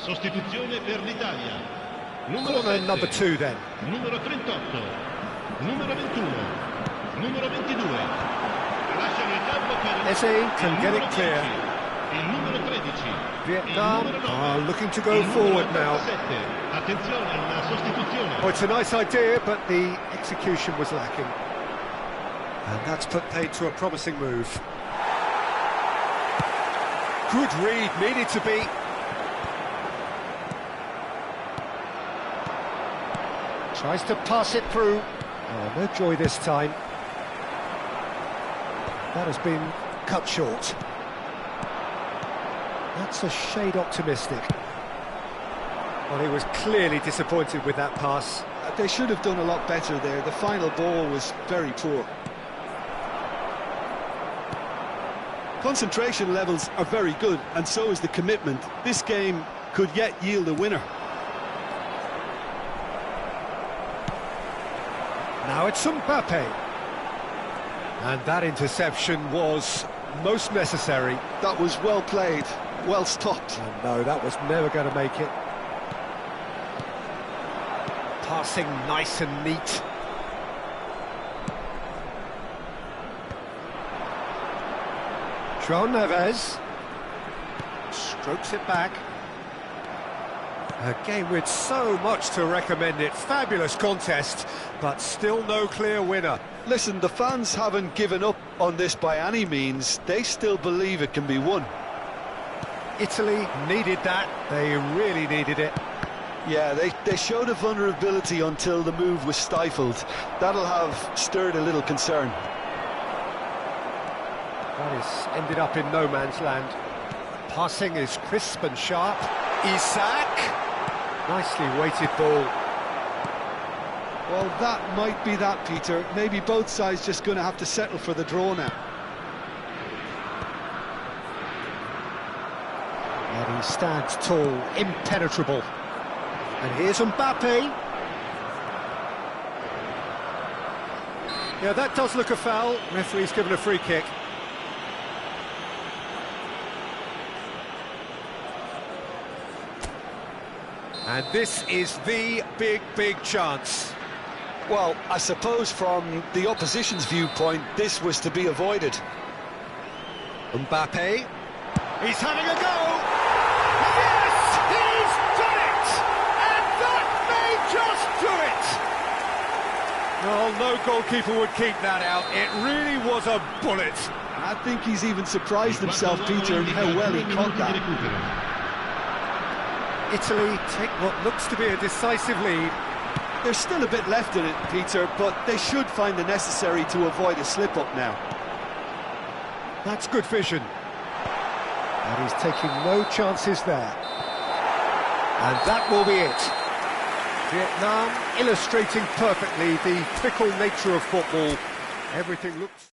Sostituzione per l'Italia. Numero Corner 7, number 2 then. numero 38, numero 21, numero 22. Lasciano il campo per Eze can il get numero it clear. 10, il numero 13, Vietnam il numero 9, are looking to go il numero forward now. 87. Attenzione, una sostituzione. Oh, it's a nice idea, but the execution was lacking. And that's put paid to a promising move. Good read, needed to be. Tries to pass it through. Oh, no joy this time. That has been cut short. That's a shade optimistic. Well, he was clearly disappointed with that pass. They should have done a lot better there. The final ball was very poor. Concentration levels are very good, and so is the commitment. This game could yet yield a winner. Now it's Mbappe. And that interception was most necessary. That was well played, well stopped. And no, that was never going to make it. Passing nice and neat. João Neves strokes it back. A game with so much to recommend it. Fabulous contest, but still no clear winner. Listen, the fans haven't given up on this by any means. They still believe it can be won. Italy needed that. They really needed it. Yeah, they showed a vulnerability until the move was stifled. That'll have stirred a little concern. That is ended up in no man's land. Passing is crisp and sharp. Isak! Nicely weighted ball. Well, that might be that, Peter. Maybe both sides just going to have to settle for the draw now. And he stands tall, impenetrable. And here's Mbappe. Yeah, that does look a foul. Referee's given a free kick. And this is the big chance. Well, I suppose from the opposition's viewpoint, this was to be avoided. Mbappe. He's having a go! Yes! He's done it! And that may just do it! Well, no goalkeeper would keep that out. It really was a bullet. I think he's even surprised himself, Peter, in how well he caught that. Italy take what looks to be a decisive lead. There's still a bit left in it, Peter, but they should find the necessary to avoid a slip-up now. That's good vision. And he's taking no chances there. And that will be it. Vietnam illustrating perfectly the fickle nature of football. Everything looks...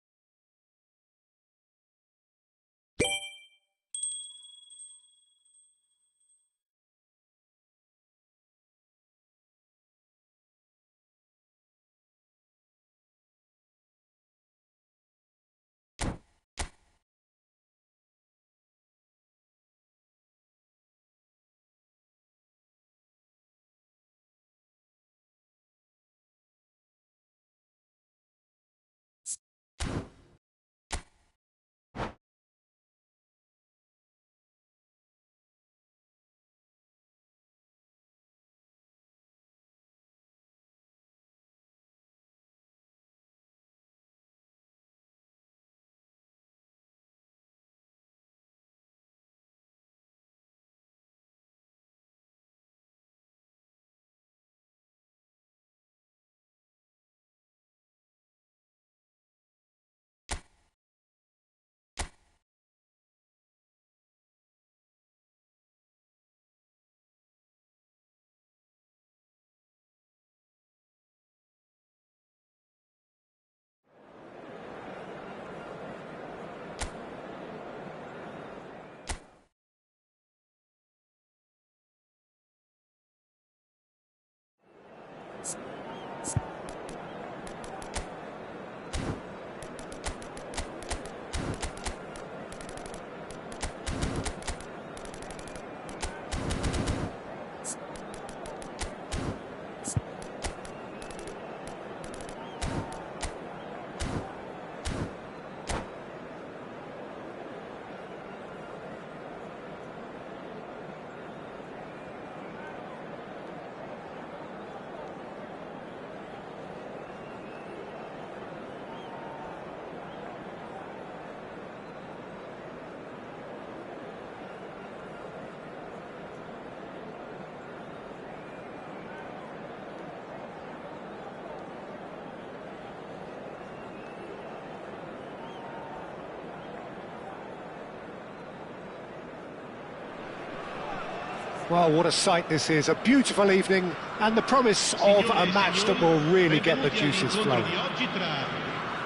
Well, what a sight this is. A beautiful evening and the promise of a match that will really get the juices flowing.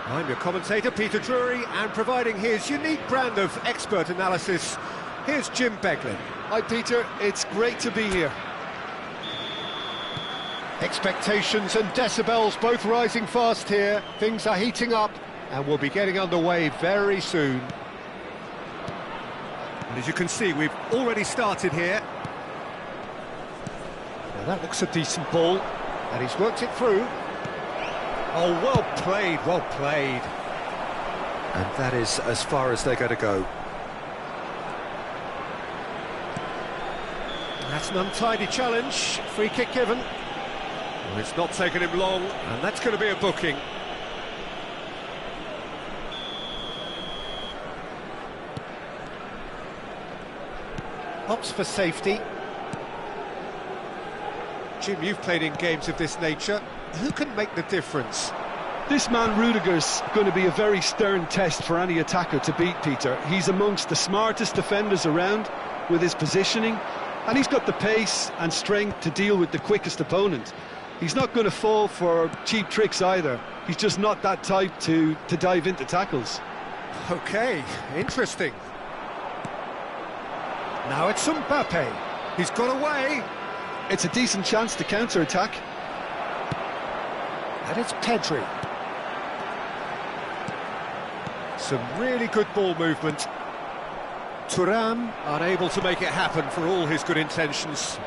I'm your commentator, Peter Drury, and providing his unique brand of expert analysis, here's Jim Beglin. Hi Peter, it's great to be here. Expectations and decibels both rising fast here. Things are heating up and we'll be getting underway very soon. And as you can see, we've already started here. Now that looks a decent ball, and he's worked it through. Oh, well played, well played. And that is as far as they're going to go. That's an untidy challenge, free kick given. Well, it's not taken him long, and that's going to be a booking. Opts for safety. Jim, you've played in games of this nature. Who can make the difference? This man Rudiger's going to be a very stern test for any attacker to beat, Peter. He's amongst the smartest defenders around with his positioning, and he's got the pace and strength to deal with the quickest opponent. He's not going to fall for cheap tricks either. He's just not that type to dive into tackles. Okay, interesting. Now it's Mbappe. He's got away. It's a decent chance to counter-attack. And it's Pedri. Some really good ball movement. Thuram unable to make it happen for all his good intentions.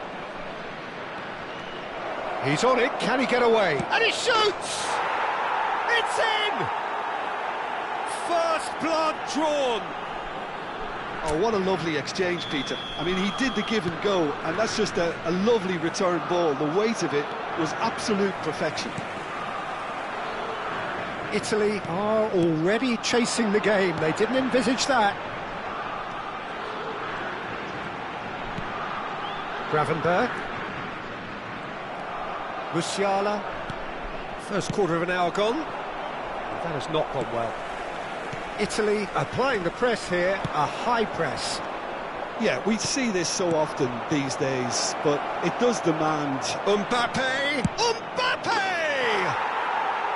He's on it, can he get away? And he shoots! It's in! First blood drawn! Oh, what a lovely exchange, Peter. I mean, he did the give and go, and that's just a lovely return ball. The weight of it was absolute perfection. Italy are already chasing the game. They didn't envisage that. Gravenberg. Musiala. First quarter of an hour gone. That has not gone well. Italy applying the press here, a high press. Yeah, we see this so often these days, but it does demand... Mbappe! Mbappe!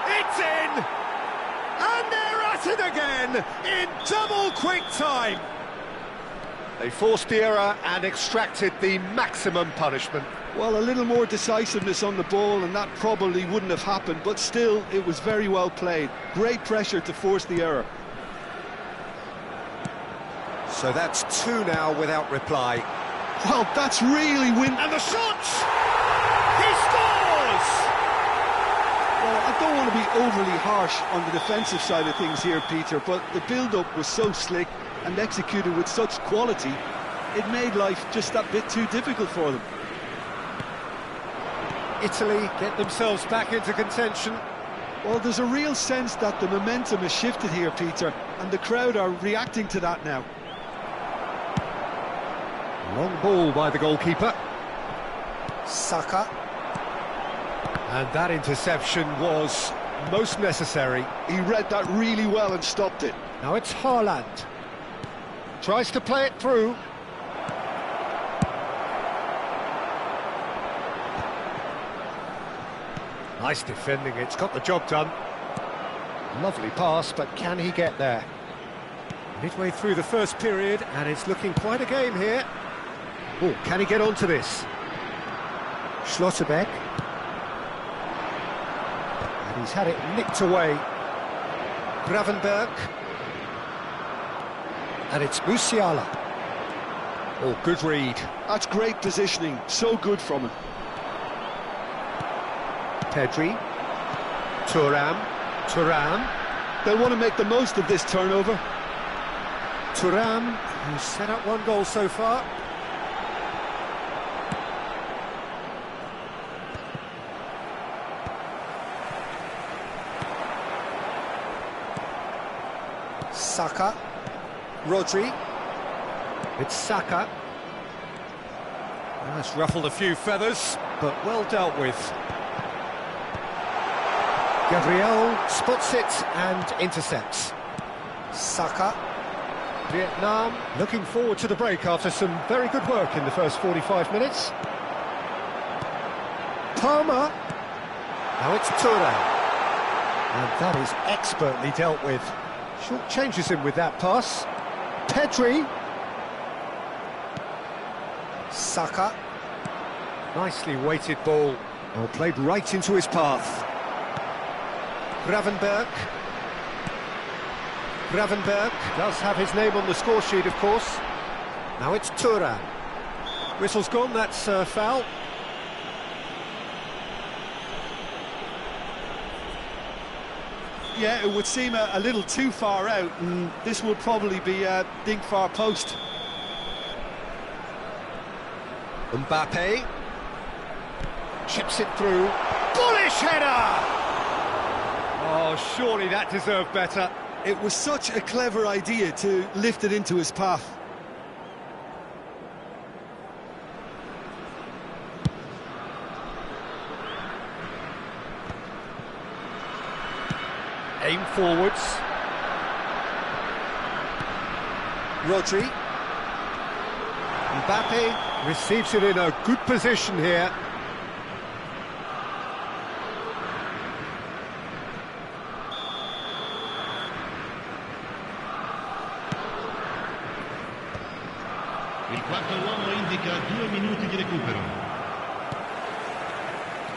It's in! And they're at it again in double quick time. They forced the error and extracted the maximum punishment. Well, a little more decisiveness on the ball and that probably wouldn't have happened, but still, it was very well played. Great pressure to force the error. So that's two now without reply. Well, that's really And the shot! He scores! Well, I don't want to be overly harsh on the defensive side of things here, Peter, but the build-up was so slick and executed with such quality, it made life just that bit too difficult for them. Italy get themselves back into contention. Well, there's a real sense that the momentum has shifted here, Peter, and the crowd are reacting to that now. Long ball by the goalkeeper. Saka. And that interception was most necessary. He read that really well and stopped it. Now it's Haaland. Tries to play it through. Nice defending, it's got the job done. Lovely pass, but can he get there? Midway through the first period, and it's looking quite a game here. Oh, can he get onto this? Schlotterbeck. And he's had it nicked away. Gravenberg. And it's Musiala. Oh, good read. That's great positioning, so good from him. Pedri. Thuram. They'll want to make the most of this turnover. Thuram, who's set up one goal so far. Saka. Rodri. It's Saka. Well, that's ruffled a few feathers, but well dealt with. Gabriel spots it and intercepts. Saka. Vietnam looking forward to the break after some very good work in the first 45 minutes. Palmer. Now it's Thuram. And that is expertly dealt with. Short changes him with that pass. Pedri. Saka. Nicely weighted ball. Well, played right into his path. Gravenberch. Gravenberch does have his name on the score sheet, of course. Now it's Thuram. Whistle's gone, that's foul. Yeah, it would seem a little too far out, and this would probably be a dink far post. Mbappe. Chips it through. Bullish header! Oh, surely that deserved better. It was such a clever idea to lift it into his path. Aim forwards. Rodri. Mbappe receives it in a good position here. Il quarto uomo indica 2 minuti di recupero.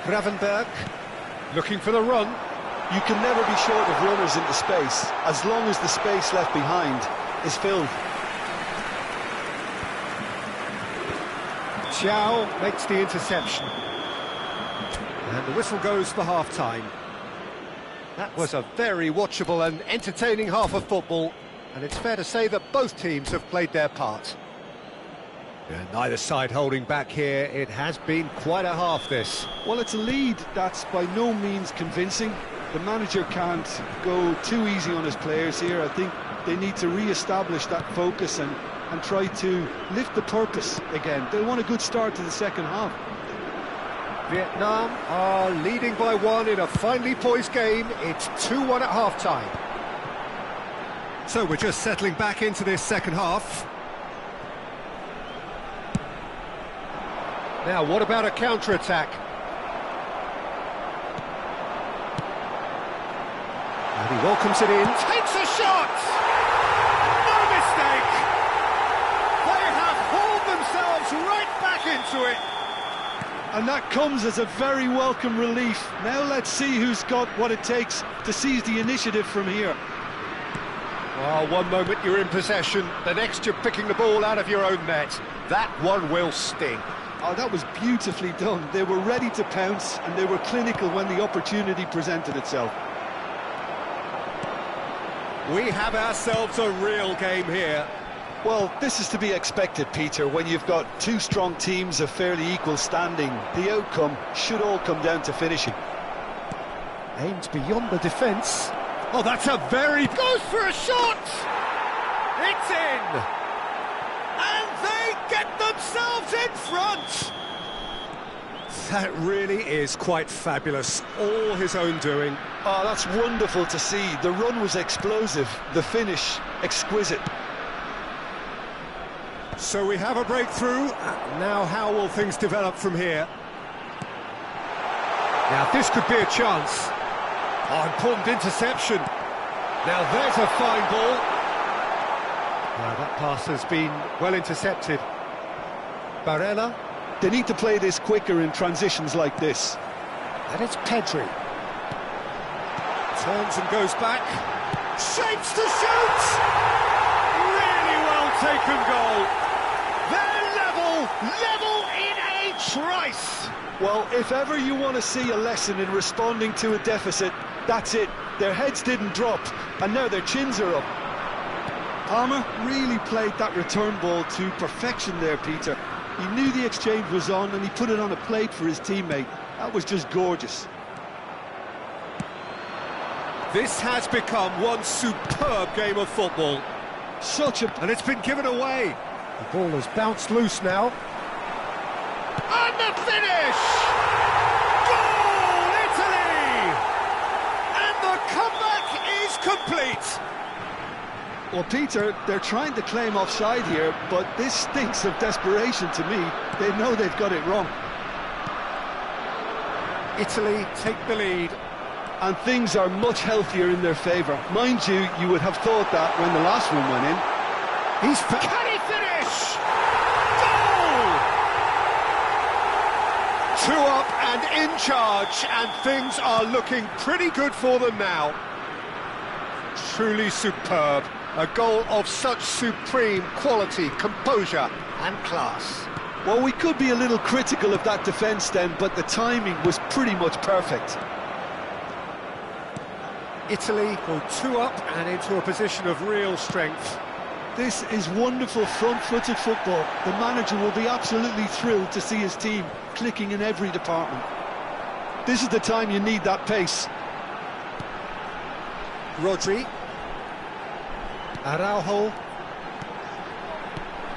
Gravenberch looking for the run. You can never be short of runners into space, as long as the space left behind is filled. Xiao makes the interception. And the whistle goes for half-time. That was a very watchable and entertaining half of football, and it's fair to say that both teams have played their part. And neither side holding back here. It has been quite a half, this. Well, it's a lead that's by no means convincing. The manager can't go too easy on his players here. I think they need to re-establish that focus and try to lift the purpose again. They want a good start to the second half. Vietnam are leading by 1 in a finely poised game. It's 2-1 at half-time. So we're just settling back into this second half. Now, what about a counter-attack? And he welcomes it in. Takes a shot! No mistake! They have hauled themselves right back into it. And that comes as a very welcome relief. Now let's see who's got what it takes to seize the initiative from here. Well, one moment you're in possession, the next you're picking the ball out of your own net. That one will sting. Oh, that was beautifully done. They were ready to pounce, and they were clinical when the opportunity presented itself. We have ourselves a real game here. Well, this is to be expected, Peter. When you've got two strong teams of fairly equal standing, the outcome should all come down to finishing. Aimed beyond the defence. Oh, that's a very... Goes for a shot! It's in! And they get themselves in front! That really is quite fabulous. All his own doing. Oh, that's wonderful to see. The run was explosive, the finish exquisite. So we have a breakthrough. Now how will things develop from here? Now this could be a chance. Oh, important interception. Now there's a fine ball. Now that pass has been well intercepted. Barella. They need to play this quicker in transitions like this. And it's Pedri. Turns and goes back. Shapes to shoot! Really well taken goal. They're level in a trice. Well, if ever you want to see a lesson in responding to a deficit, that's it. Their heads didn't drop, and now their chins are up. Palmer really played that return ball to perfection there, Peter. He knew the exchange was on, and he put it on a plate for his teammate. That was just gorgeous. This has become one superb game of football. And it's been given away. The ball has bounced loose now. And the finish! Goal, Italy! And the comeback is complete. Well, Peter, they're trying to claim offside here, but this stinks of desperation to me. They know they've got it wrong. Italy take the lead. And things are much healthier in their favour. Mind you, you would have thought that when the last one went in. Can he finish? Goal! 2 up and in charge, and things are looking pretty good for them now. Truly superb. A goal of such supreme quality, composure and class. Well, we could be a little critical of that defence then, but the timing was pretty much perfect. Italy go 2 up and into a position of real strength. This is wonderful front-footed football. The manager will be absolutely thrilled to see his team clicking in every department. This is the time you need that pace. Rodri. Araujo.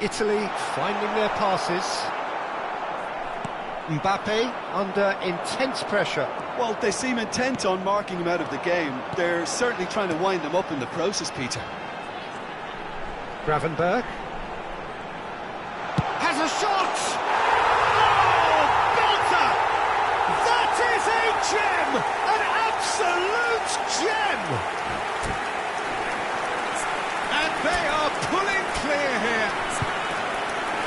Italy finding their passes. Mbappe under intense pressure. Well, they seem intent on marking him out of the game. They're certainly trying to wind him up in the process, Peter. Gravenberg. Has a shot! Oh, belter! That is a gem! An absolute gem! And they are pulling clear here.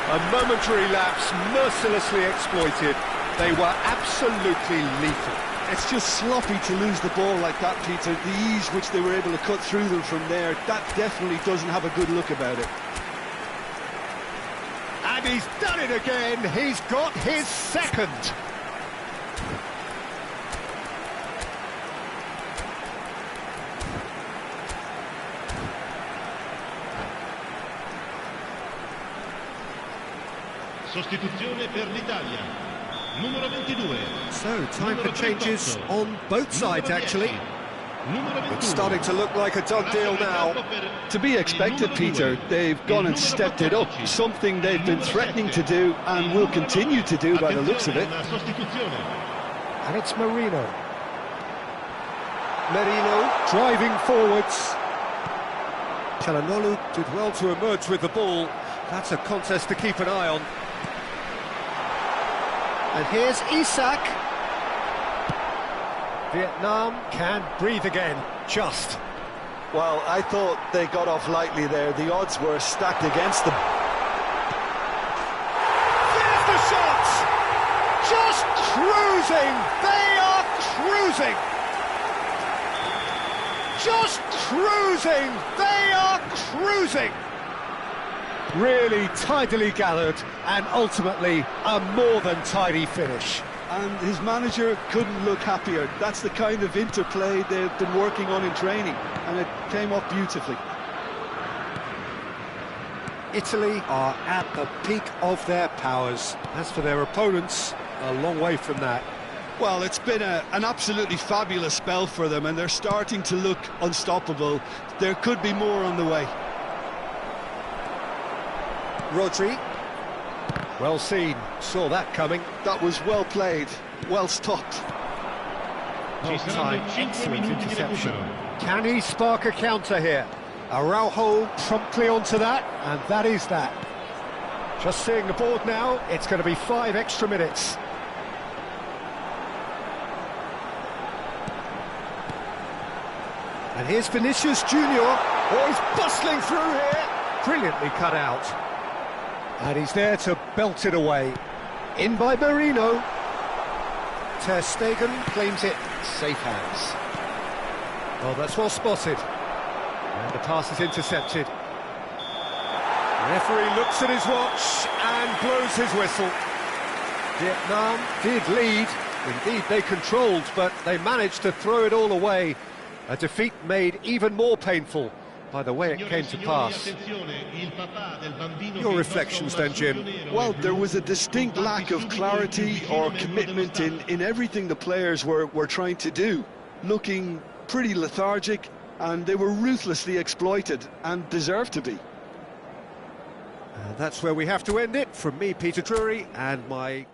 A momentary lapse mercilessly exploited. They were absolutely lethal. It's just sloppy to lose the ball like that, Peter. The ease which they were able to cut through them from there, that definitely doesn't have a good look about it. And he's done it again. He's got his second. Sostituzione per l'Italia. Numero 22. So, time for changes on both sides, actually. Numero 21. It's starting to look like a done deal now. To be expected, Peter, they've gone and stepped it up, something they've been threatening to do and will continue to do by the looks of it. And it's Merino. Merino driving forwards. Çalhanoğlu did well to emerge with the ball. That's a contest to keep an eye on. And here's Isak. Vietnam can breathe again, just. Well, I thought they got off lightly there. The odds were stacked against them. There's the shot! Just cruising! They are cruising! Just cruising! They are cruising! Really tidily gathered, and ultimately a more than tidy finish. And his manager couldn't look happier. That's the kind of interplay they've been working on in training, and it came off beautifully. Italy are at the peak of their powers. As for their opponents, a long way from that. Well, it's been an absolutely fabulous spell for them, and they're starting to look unstoppable. There could be more on the way. Rodri. Well seen, saw that coming. That was well played, well stopped. Time, excellent interception. Can he spark a counter here? Araujo promptly onto that, and that is that. Just seeing the board now, it's going to be 5 extra minutes. And here's Vinicius Junior. Oh, he's bustling through here. Brilliantly cut out. And he's there to belt it away. In by Merino. Ter Stegen claims it. Safe hands. Oh, that's well spotted. And the pass is intercepted. The referee looks at his watch and blows his whistle. Vietnam did lead. Indeed, they controlled, but they managed to throw it all away. A defeat made even more painful by the way it came to pass. Your reflections then, Jim? Well, there was a distinct lack of clarity or commitment in everything the players were trying to do. Looking pretty lethargic, and they were ruthlessly exploited, and deserved to be. That's where we have to end it. From me, Peter Drury, and my...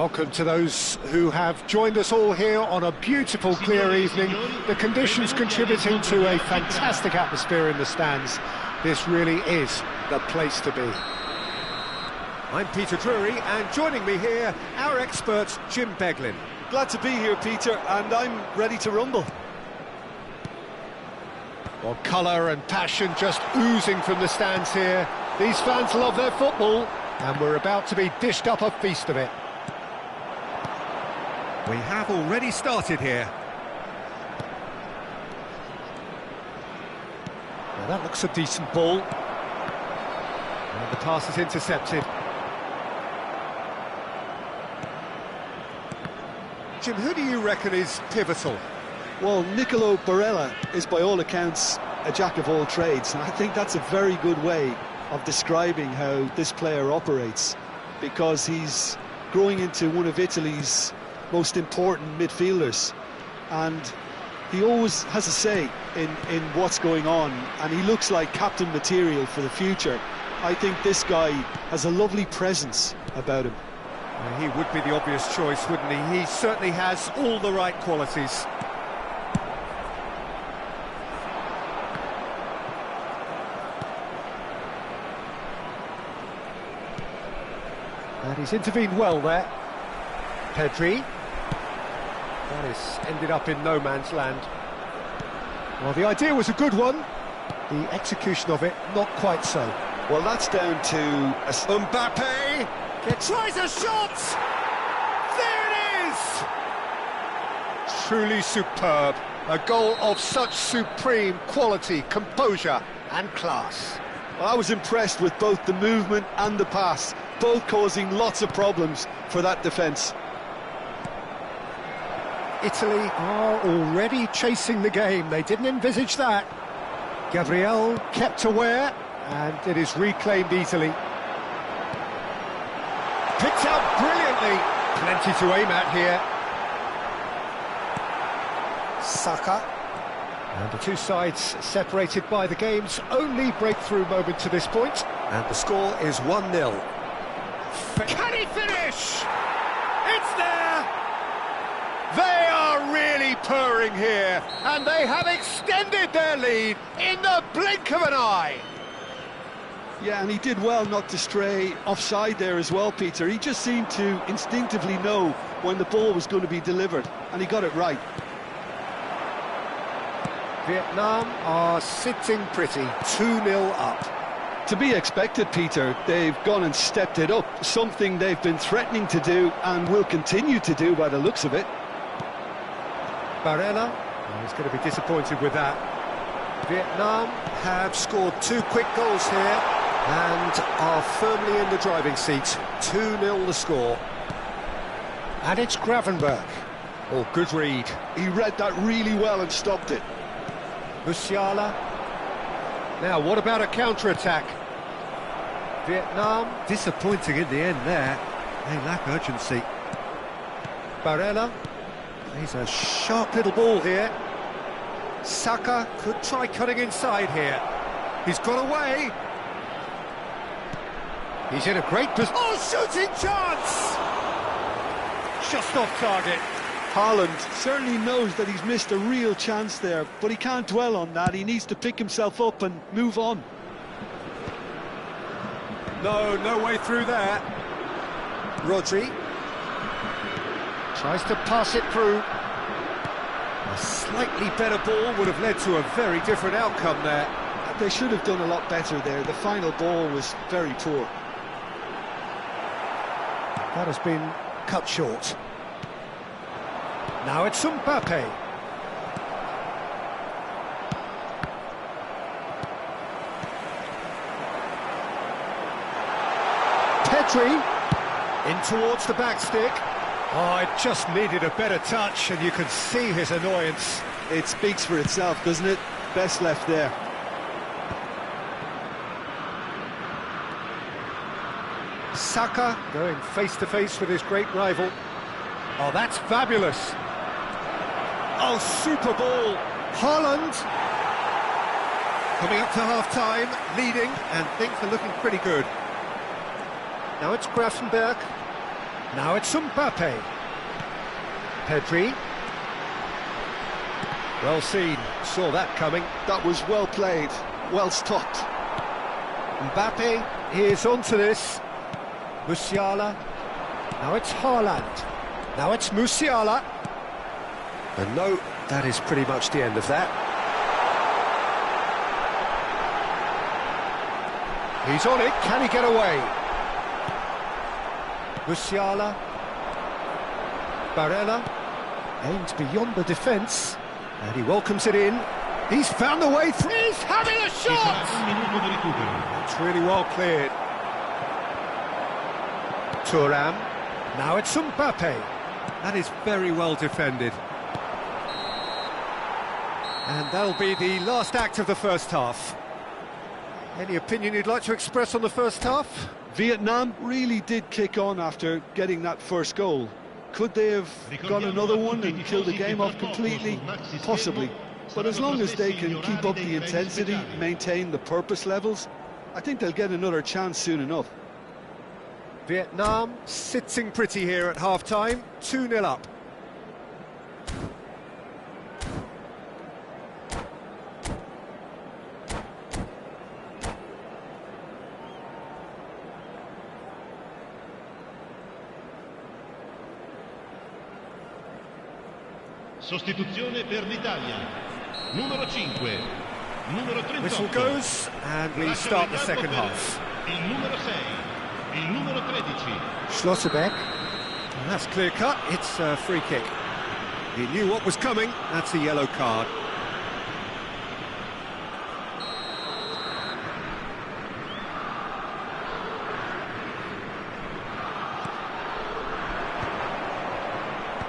Welcome to those who have joined us all here on a beautiful, clear evening. The conditions contributing to a fantastic atmosphere in the stands. This really is the place to be. I'm Peter Drury, and joining me here, our expert, Jim Beglin. Glad to be here, Peter, and I'm ready to rumble. Well, colour and passion just oozing from the stands here. These fans love their football, and we're about to be dished up a feast of it. We have already started here. Well, that looks a decent ball. And the pass is intercepted. Jim, who do you reckon is pivotal? Well, Nicolo Barella is by all accounts a jack of all trades, and I think that's a very good way of describing how this player operates, because he's growing into one of Italy's most important midfielders, and he always has a say in what's going on, and he looks like captain material for the future. I think this guy has a lovely presence about him. He would be the obvious choice, wouldn't he? He certainly has all the right qualities. And he's intervened well there. Pedri. That has ended up in no man's land. Well, the idea was a good one. The execution of it, not quite so. Well, that's down to Mbappe tries a shot! There it is! Truly superb. A goal of such supreme quality, composure and class. Well, I was impressed with both the movement and the pass, both causing lots of problems for that defence. Italy are already chasing the game. They didn't envisage that. Gabriel kept aware, and it is reclaimed easily. Picked out brilliantly. Plenty to aim at here. Saka. And the two sides separated by the game's only breakthrough moment to this point. And the score is 1-0. Can he finish? It's there! They are really purring here, and they have extended their lead in the blink of an eye. Yeah, and he did well not to stray offside there as well, Peter. He just seemed to instinctively know when the ball was going to be delivered, and he got it right. Vietnam are sitting pretty, 2-0 up. To be expected, Peter. They've gone and stepped it up, something they've been threatening to do and will continue to do by the looks of it. Barella, he's going to be disappointed with that. Vietnam have scored 2 quick goals here and are firmly in the driving seat. 2-0 the score. And it's Gravenberch. Oh, good read. He read that really well and stopped it. Musiala. Now, what about a counter-attack? Vietnam disappointing in the end there. They lack urgency. Barella. He's a sharp little ball here. Saka could try cutting inside here. He's got away. He's in a great position. Oh, shooting chance! Just off target. Haaland certainly knows that he's missed a real chance there, but he can't dwell on that. He needs to pick himself up and move on. No way through there. Rodri tries to pass it through. A slightly better ball would have led to a very different outcome there. They should have done a lot better there. The final ball was very poor. That has been cut short. Now it's Mbappe. Pedri in towards the back stick. Oh, it just needed a better touch, and you can see his annoyance. It speaks for itself, doesn't it? Best left there. Saka going face-to-face with his great rival. Oh, that's fabulous. Oh, super ball. Haaland coming up to half-time, leading, and things are looking pretty good. Now it's Gravenberch. Now it's Mbappe. Pedri. Well seen, saw that coming. That was well played, well stopped. Mbappe is onto this. Musiala. Now it's Haaland. Now it's Musiala. And no, that is pretty much the end of that. He's on it, can he get away? Musiala. Barella aims beyond the defence, and he welcomes it in. He's found the way through. He's having a Ci sarà shot! un minuto di recupero. It's really well cleared. Thuram. Now it's Mbappe. That is very well defended. And that'll be the last act of the first half. Any opinion you'd like to express on the first half? Vietnam really did kick on after getting that first goal. Could they have got another one and killed the game off completely? Possibly. But as long as they can keep up the intensity, maintain the purpose levels, I think they'll get another chance soon enough. Vietnam sitting pretty here at half-time, 2-0 up. Sostituzione per l'Italia. Numero 5. Numero 38. Whistle goes, and we start the second half. Il numero 6. Il numero 13. Schlotterbeck. And that's clear cut, it's a free kick. He knew what was coming, that's a yellow card.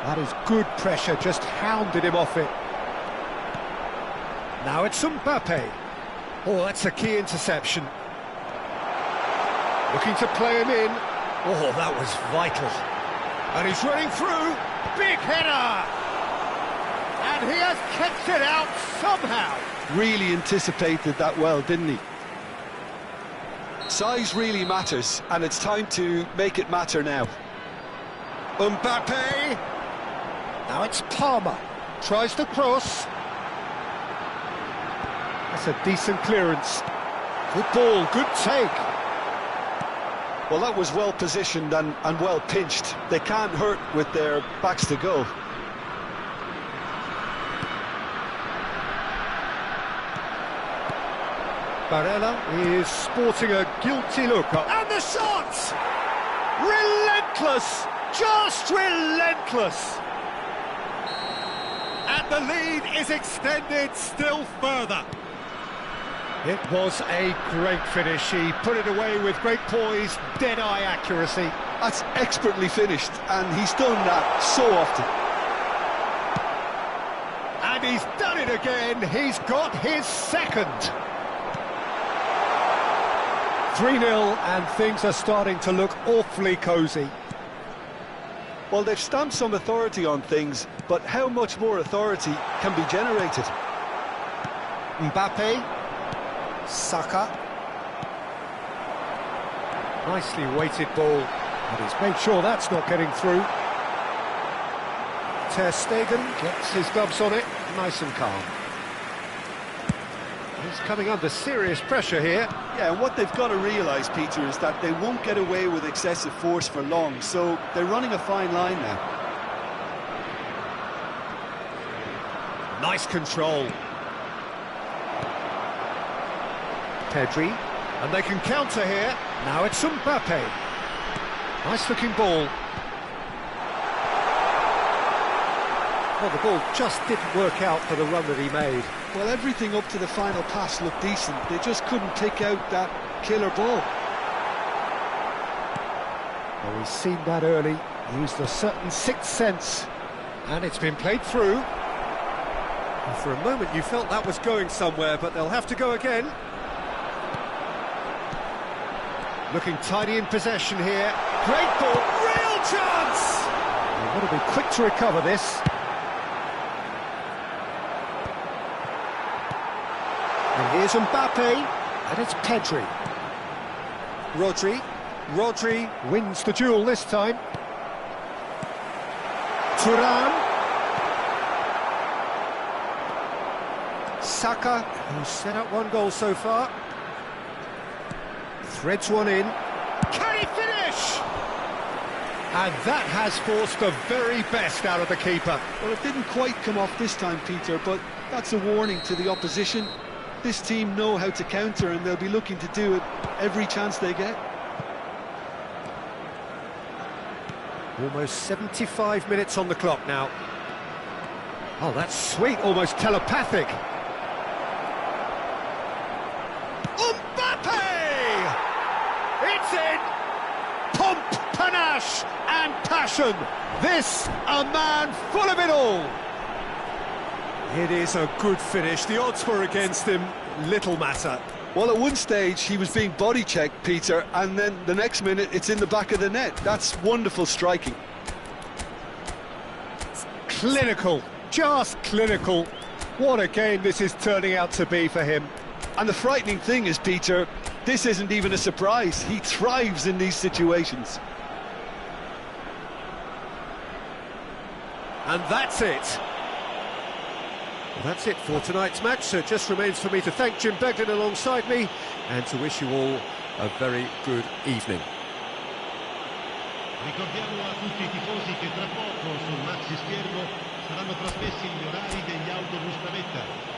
That is good pressure, just hounded him off it. Now it's Mbappe. Oh, that's a key interception. Looking to play him in. Oh, that was vital. And he's running through. Big header! And he has kept it out somehow. Really anticipated that well, didn't he? Size really matters, and it's time to make it matter now. Mbappe. Now it's Palmer. Tries to cross. That's a decent clearance. Good ball, good take. Well, that was well positioned and well pinched. They can't hurt with their backs to goal. Barella is sporting a guilty look. And the shot! Relentless! Just relentless! And the lead is extended still further. It was a great finish. He put it away with great poise, dead-eye accuracy. That's expertly finished, and he's done that so often. And he's done it again. He's got his second. 3-0, and things are starting to look awfully cosy. Well, they've stamped some authority on things, but how much more authority can be generated? Mbappe. Saka. Nicely weighted ball, but he's made sure that's not getting through. Ter Stegen gets his gloves on it, nice and calm. He's coming under serious pressure here. Yeah, and what they've got to realise, Peter, is that they won't get away with excessive force for long, so they're running a fine line now. Nice control. Pedri, and they can counter here. Now it's Mbappe. Nice looking ball. Well, the ball just didn't work out for the run that he made. Well, everything up to the final pass looked decent. They just couldn't pick out that killer ball. Well, we've seen that early. Used a certain sixth sense. And it's been played through. And for a moment you felt that was going somewhere, but they'll have to go again. Looking tidy in possession here. Great ball, real chance! They've got to be quick to recover this. And here's Mbappe, and it's Pedri. Rodri wins the duel this time. Thuram. Saka, who's set up one goal so far. Threads one in. Can he finish? And that has forced the very best out of the keeper. Well, it didn't quite come off this time, Peter, but that's a warning to the opposition. This team know how to counter, and they'll be looking to do it every chance they get. Almost 75 minutes on the clock now. Oh, that's sweet, almost telepathic. Mbappe! It's in! Pomp, panache and passion. This, a man full of it all. It is a good finish. The odds were against him. Little matter. Well, at one stage, he was being body-checked, Peter, and then the next minute, it's in the back of the net. That's wonderful striking. Clinical, just clinical. What a game this is turning out to be for him. And the frightening thing is, Peter, this isn't even a surprise. He thrives in these situations. And that's it. Well, that's it for tonight's match, so it just remains for me to thank Jim Beglin alongside me and to wish you all a very good evening. Ricordiamo a tutti I tifosi che tra poco sul maxi schermo saranno trasmessi gli orari degli autobus navetta.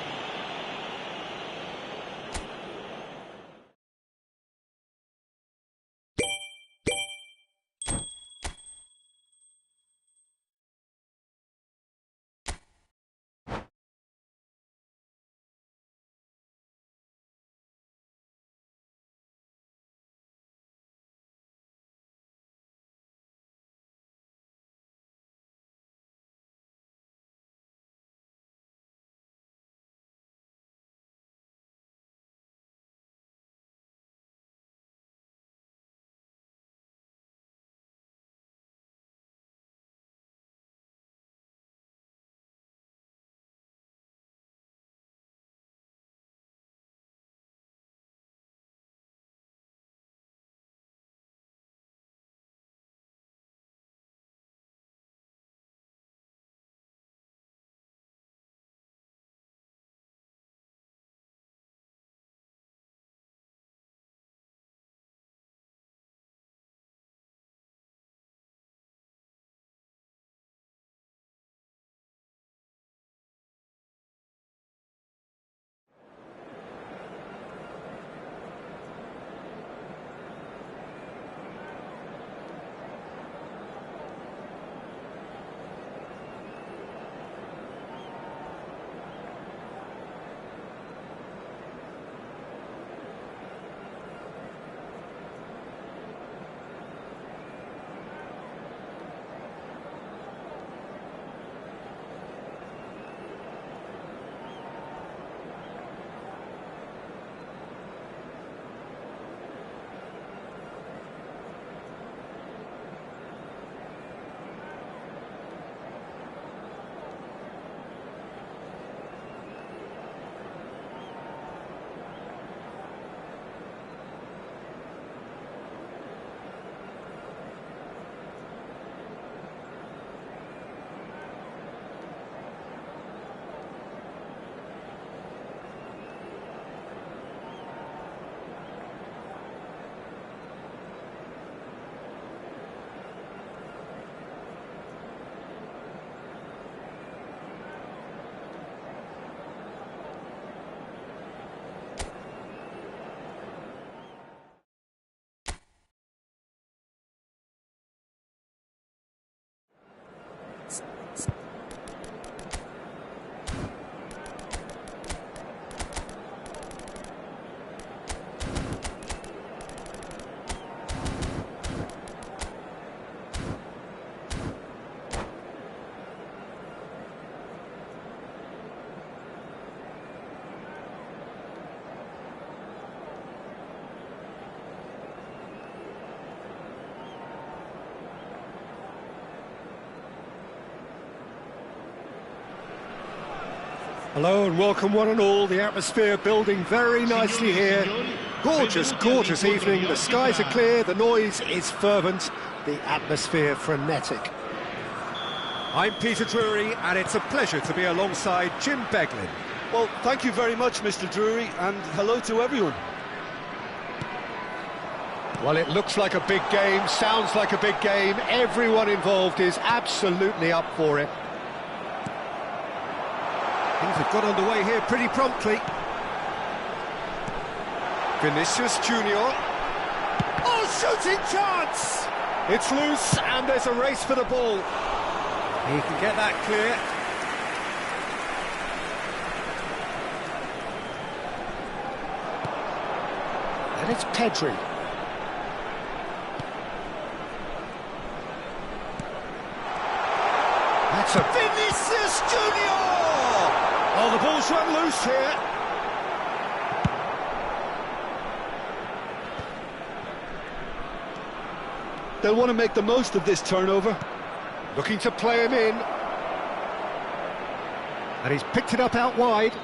Hello and welcome one and all. The atmosphere building very nicely here. Gorgeous, gorgeous evening. The skies are clear, the noise is fervent, the atmosphere frenetic. I'm Peter Drury, and it's a pleasure to be alongside Jim Beglin. Well, thank you very much, Mr. Drury, and hello to everyone. Well, it looks like a big game, sounds like a big game. Everyone involved is absolutely up for it. Things have got underway here pretty promptly. Vinicius Junior. Oh, shooting chance! It's loose, and there's a race for the ball. He can get that clear. And it's Pedri. That's a Vinicius Junior! Oh, the ball's run loose here. They'll want to make the most of this turnover. Looking to play him in. And he's picked it up out wide.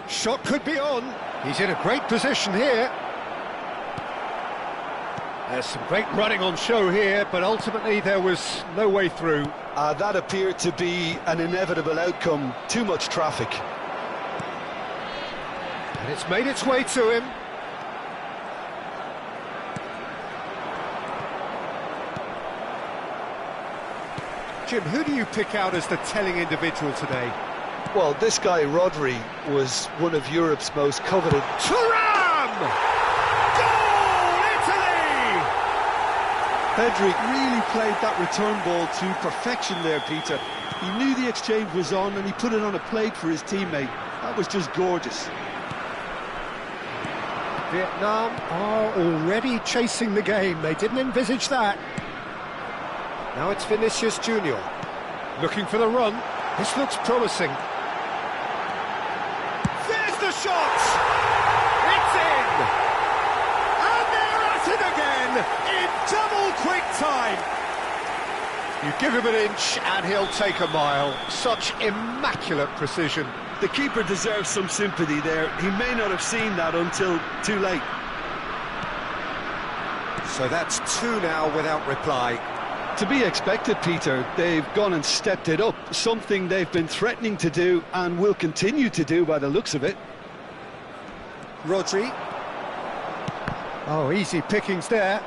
Shot could be on. He's in a great position here. There's some great running on show here, but ultimately there was no way through. That appeared to be an inevitable outcome. Too much traffic. And it's made its way to him. Jim, who do you pick out as the telling individual today? Well, this guy, Rodri, was one of Europe's most coveted. Thuram! Goal, Italy! Pedri really played that return ball to perfection there, Peter. He knew the exchange was on and he put it on a plate for his teammate. That was just gorgeous. Vietnam are already chasing the game. They didn't envisage that. Now it's Vinicius Junior. Looking for the run. This looks promising. There's the shot! It's in! And they're at it again in double quick time. You give him an inch and he'll take a mile. Such immaculate precision. The keeper deserves some sympathy there. He may not have seen that until too late. So that's two now without reply. To be expected, Peter. They've gone and stepped it up, something they've been threatening to do and will continue to do by the looks of it. Rodri. Oh, easy pickings there.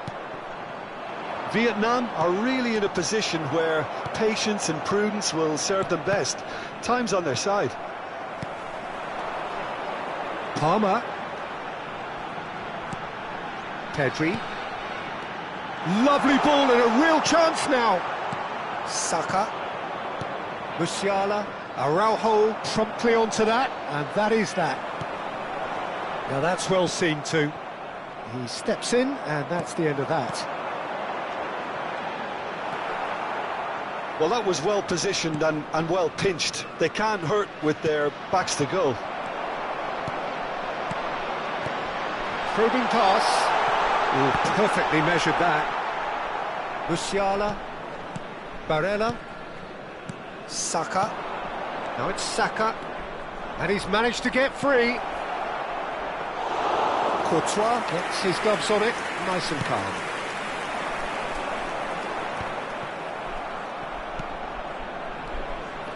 Vietnam are really in a position where patience and prudence will serve them best. Time's on their side. Palmer. Pedri. Lovely ball and a real chance now. Saka. Musiala. Araujo promptly onto that, and that is that. Now that's well seen too. He steps in, and that's the end of that. Well, that was well positioned and well pinched. They can't hurt with their backs to goal. Probing pass. Oh, perfectly measured that. Musiala. Barella. Saka. Now it's Saka. And he's managed to get free. Courtois gets his gloves on it, nice and calm.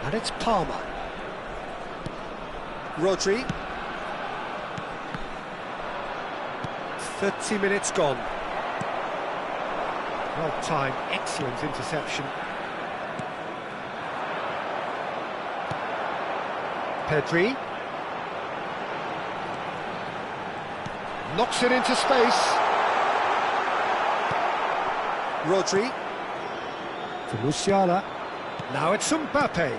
And it's Palmer. Rodri. 30 minutes gone. Well timed, excellent interception. Pedri. Knocks it into space. Rodri. For Musiala. Now it's Mbappe.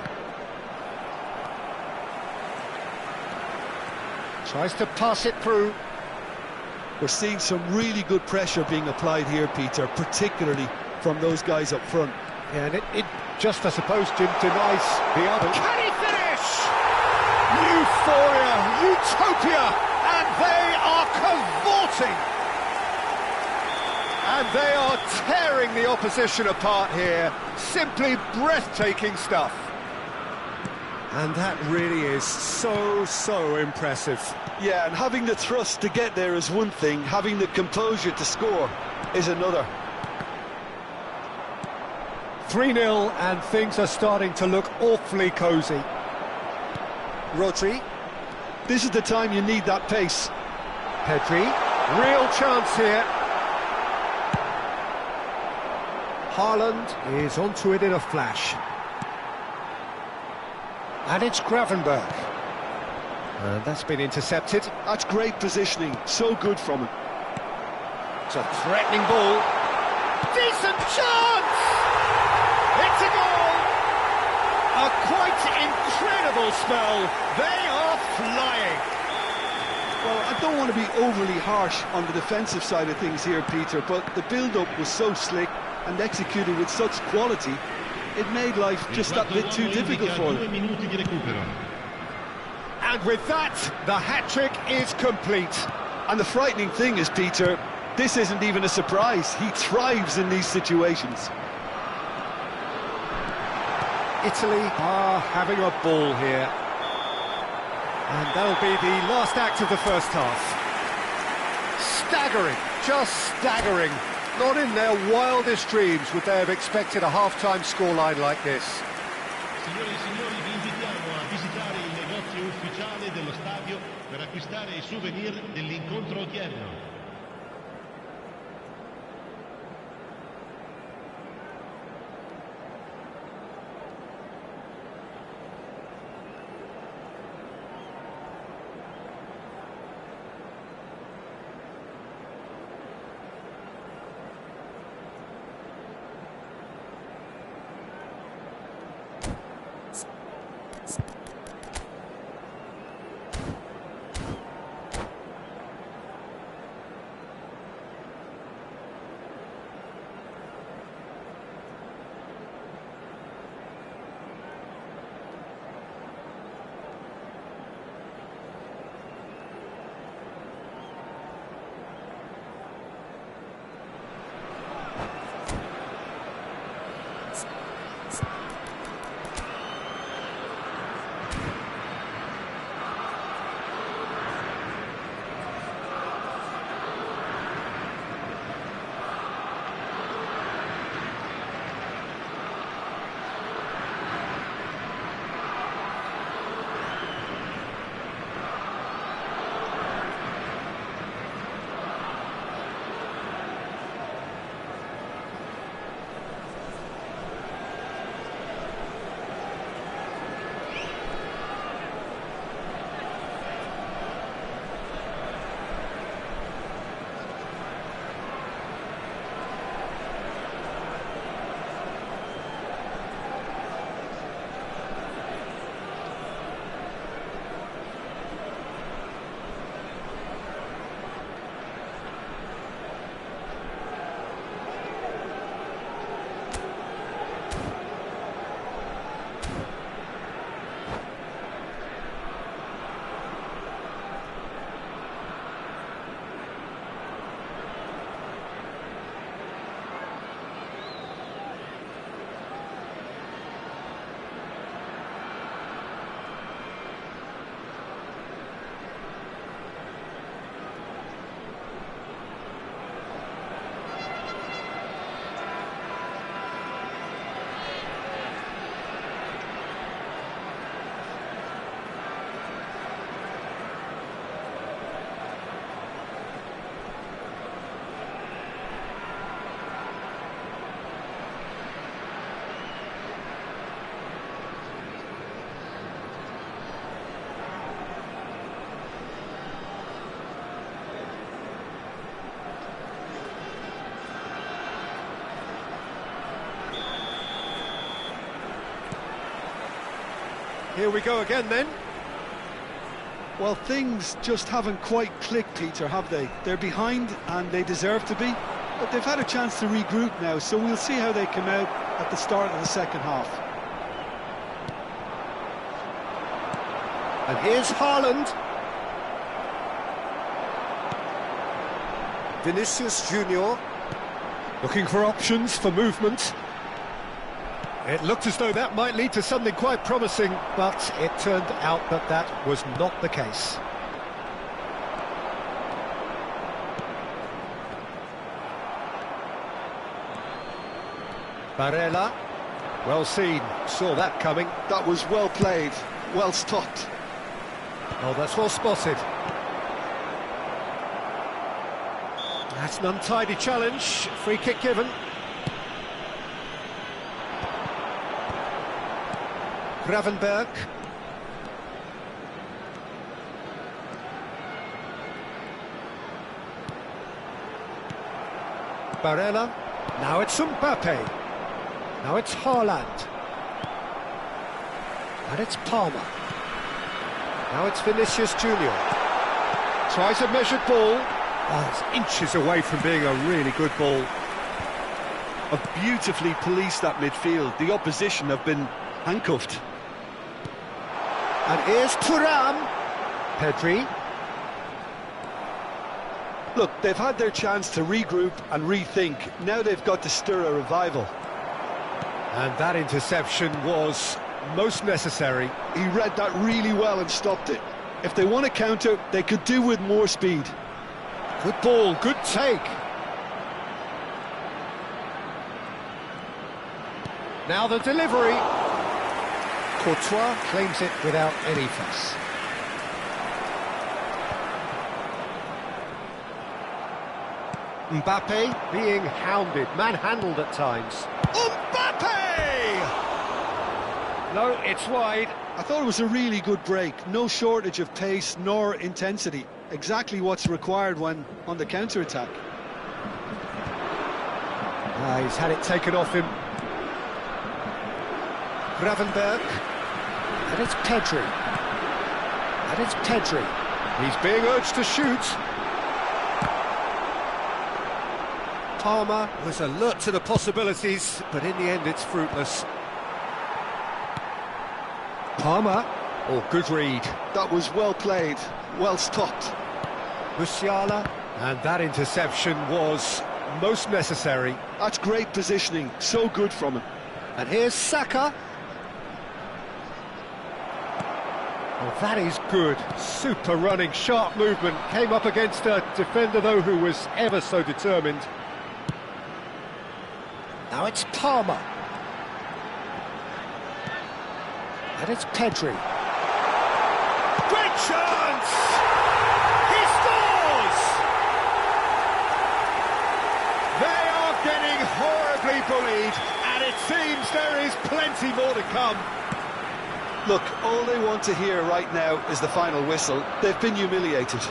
Tries to pass it through. We're seeing some really good pressure being applied here, Peter, particularly from those guys up front. Yeah, and it just, I suppose, Jim, denies the other. Can he finish? Euphoria, utopia, and they are cavorting. And they are tearing the opposition apart here. Simply breathtaking stuff. And that really is so impressive. Yeah, and having the thrust to get there is one thing, having the composure to score is another. 3-0 and things are starting to look awfully cosy. Rodri. This is the time you need that pace. Pedri. Real chance here. Haaland is onto it in a flash. And it's Gravenberch. And that's been intercepted. That's great positioning, so good from him. It's a threatening ball. Decent chance! It's a goal! A quite incredible spell. They are flying. Well, I don't want to be overly harsh on the defensive side of things here, Peter, but the build-up was so slick and executed with such quality, it made life just that bit too difficult for them. And with that, the hat-trick is complete. And the frightening thing is, Peter, this isn't even a surprise. He thrives in these situations. Italy are having a ball here. And that'll be the last act of the first half. Staggering, just staggering. Not in their wildest dreams would they have expected a half-time scoreline like this. Signore e signori, vi invitiamo a visitare il negozio ufficiale dello stadio per acquistare i souvenir dell'incontro odierno. Here we go again then. Well, things just haven't quite clicked, Peter, have they? They're behind and they deserve to be, but they've had a chance to regroup now, so we'll see how they come out at the start of the second half. And here's Haaland. Vinicius Junior looking for options for movement. It looked as though that might lead to something quite promising, but it turned out that that was not the case. Barella. Well seen, saw that coming. That was well played, well stopped. Oh, that's well spotted. That's an untidy challenge, free kick given. Gravenberg. Barella. Now it's Mbappe. Now it's Haaland. And it's Palmer. Now it's Vinicius Junior. Tries a measured ball. Oh, it's inches away from being a really good ball. Have beautifully policed that midfield. The opposition have been handcuffed. And here's Thuram. Pedri. Look, they've had their chance to regroup and rethink. Now they've got to stir a revival. And that interception was most necessary. He read that really well and stopped it. If they want to counter, they could do with more speed. Good ball, good take. Now the delivery. Courtois claims it without any fuss. Mbappe being hounded, manhandled at times. Mbappe! No, it's wide. I thought it was a really good break. No shortage of pace nor intensity. Exactly what's required when on the counter-attack. He's had it taken off him. Gravenberg. And it's Pedri. And it's Pedri. He's being urged to shoot. Palmer was alert to the possibilities, but in the end it's fruitless. Palmer. Oh, good read. That was well played, well stopped. Musiala. And that interception was most necessary. That's great positioning, so good from him. And here's Saka. Well, that is good. Super running, sharp movement. Came up against a defender, though, who was ever so determined. Now it's Palmer. And it's Pedri. Great chance! He scores! They are getting horribly bullied, and it seems there is plenty more to come. Look, all they want to hear right now is the final whistle. They've been humiliated.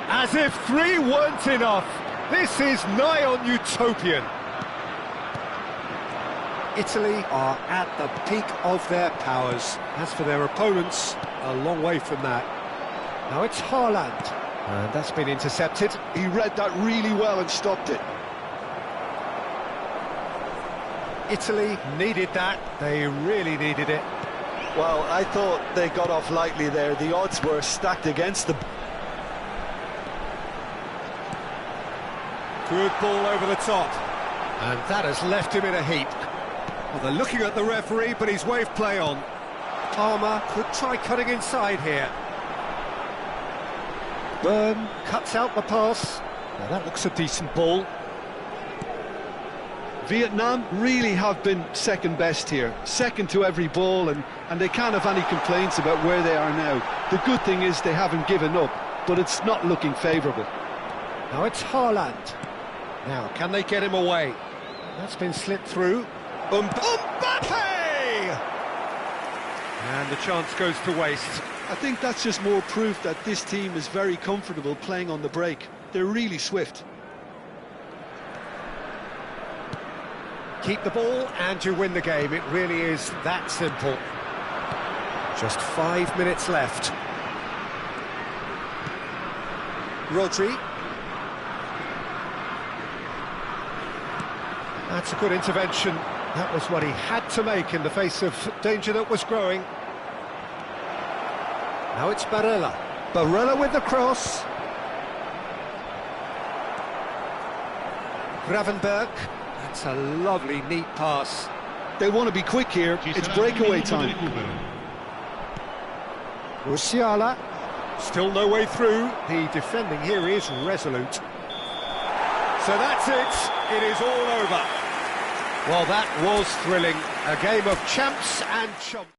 As if 3 weren't enough. This is nigh on utopian. Italy are at the peak of their powers. As for their opponents, a long way from that. Now it's Haaland. And that's been intercepted. He read that really well and stopped it. Italy needed that. They really needed it. Well, I thought they got off lightly there. The odds were stacked against them. Good ball over the top. And that has left him in a heap. Well, they're looking at the referee, but he's waved play on. Palmer could try cutting inside here. Byrne cuts out the pass. Now that looks a decent ball. Vietnam really have been second best here, second to every ball, and they can't have any complaints about where they are now. The good thing is they haven't given up, but it's not looking favourable. Now it's Haaland. Now, can they get him away? That's been slipped through. Mbappe! And the chance goes to waste. I think that's just more proof that this team is very comfortable playing on the break. They're really swift. Keep the ball and you win the game. It really is that simple. Just 5 minutes left. Rodri. That's a good intervention. That was what he had to make in the face of danger that was growing. Now it's Barella. Barella with the cross. Gravenberg. That's a lovely, neat pass. They want to be quick here. It's breakaway time. Musiala. Still no way through. The defending here is resolute. So that's it. It is all over. Well, that was thrilling. A game of champs and chumps.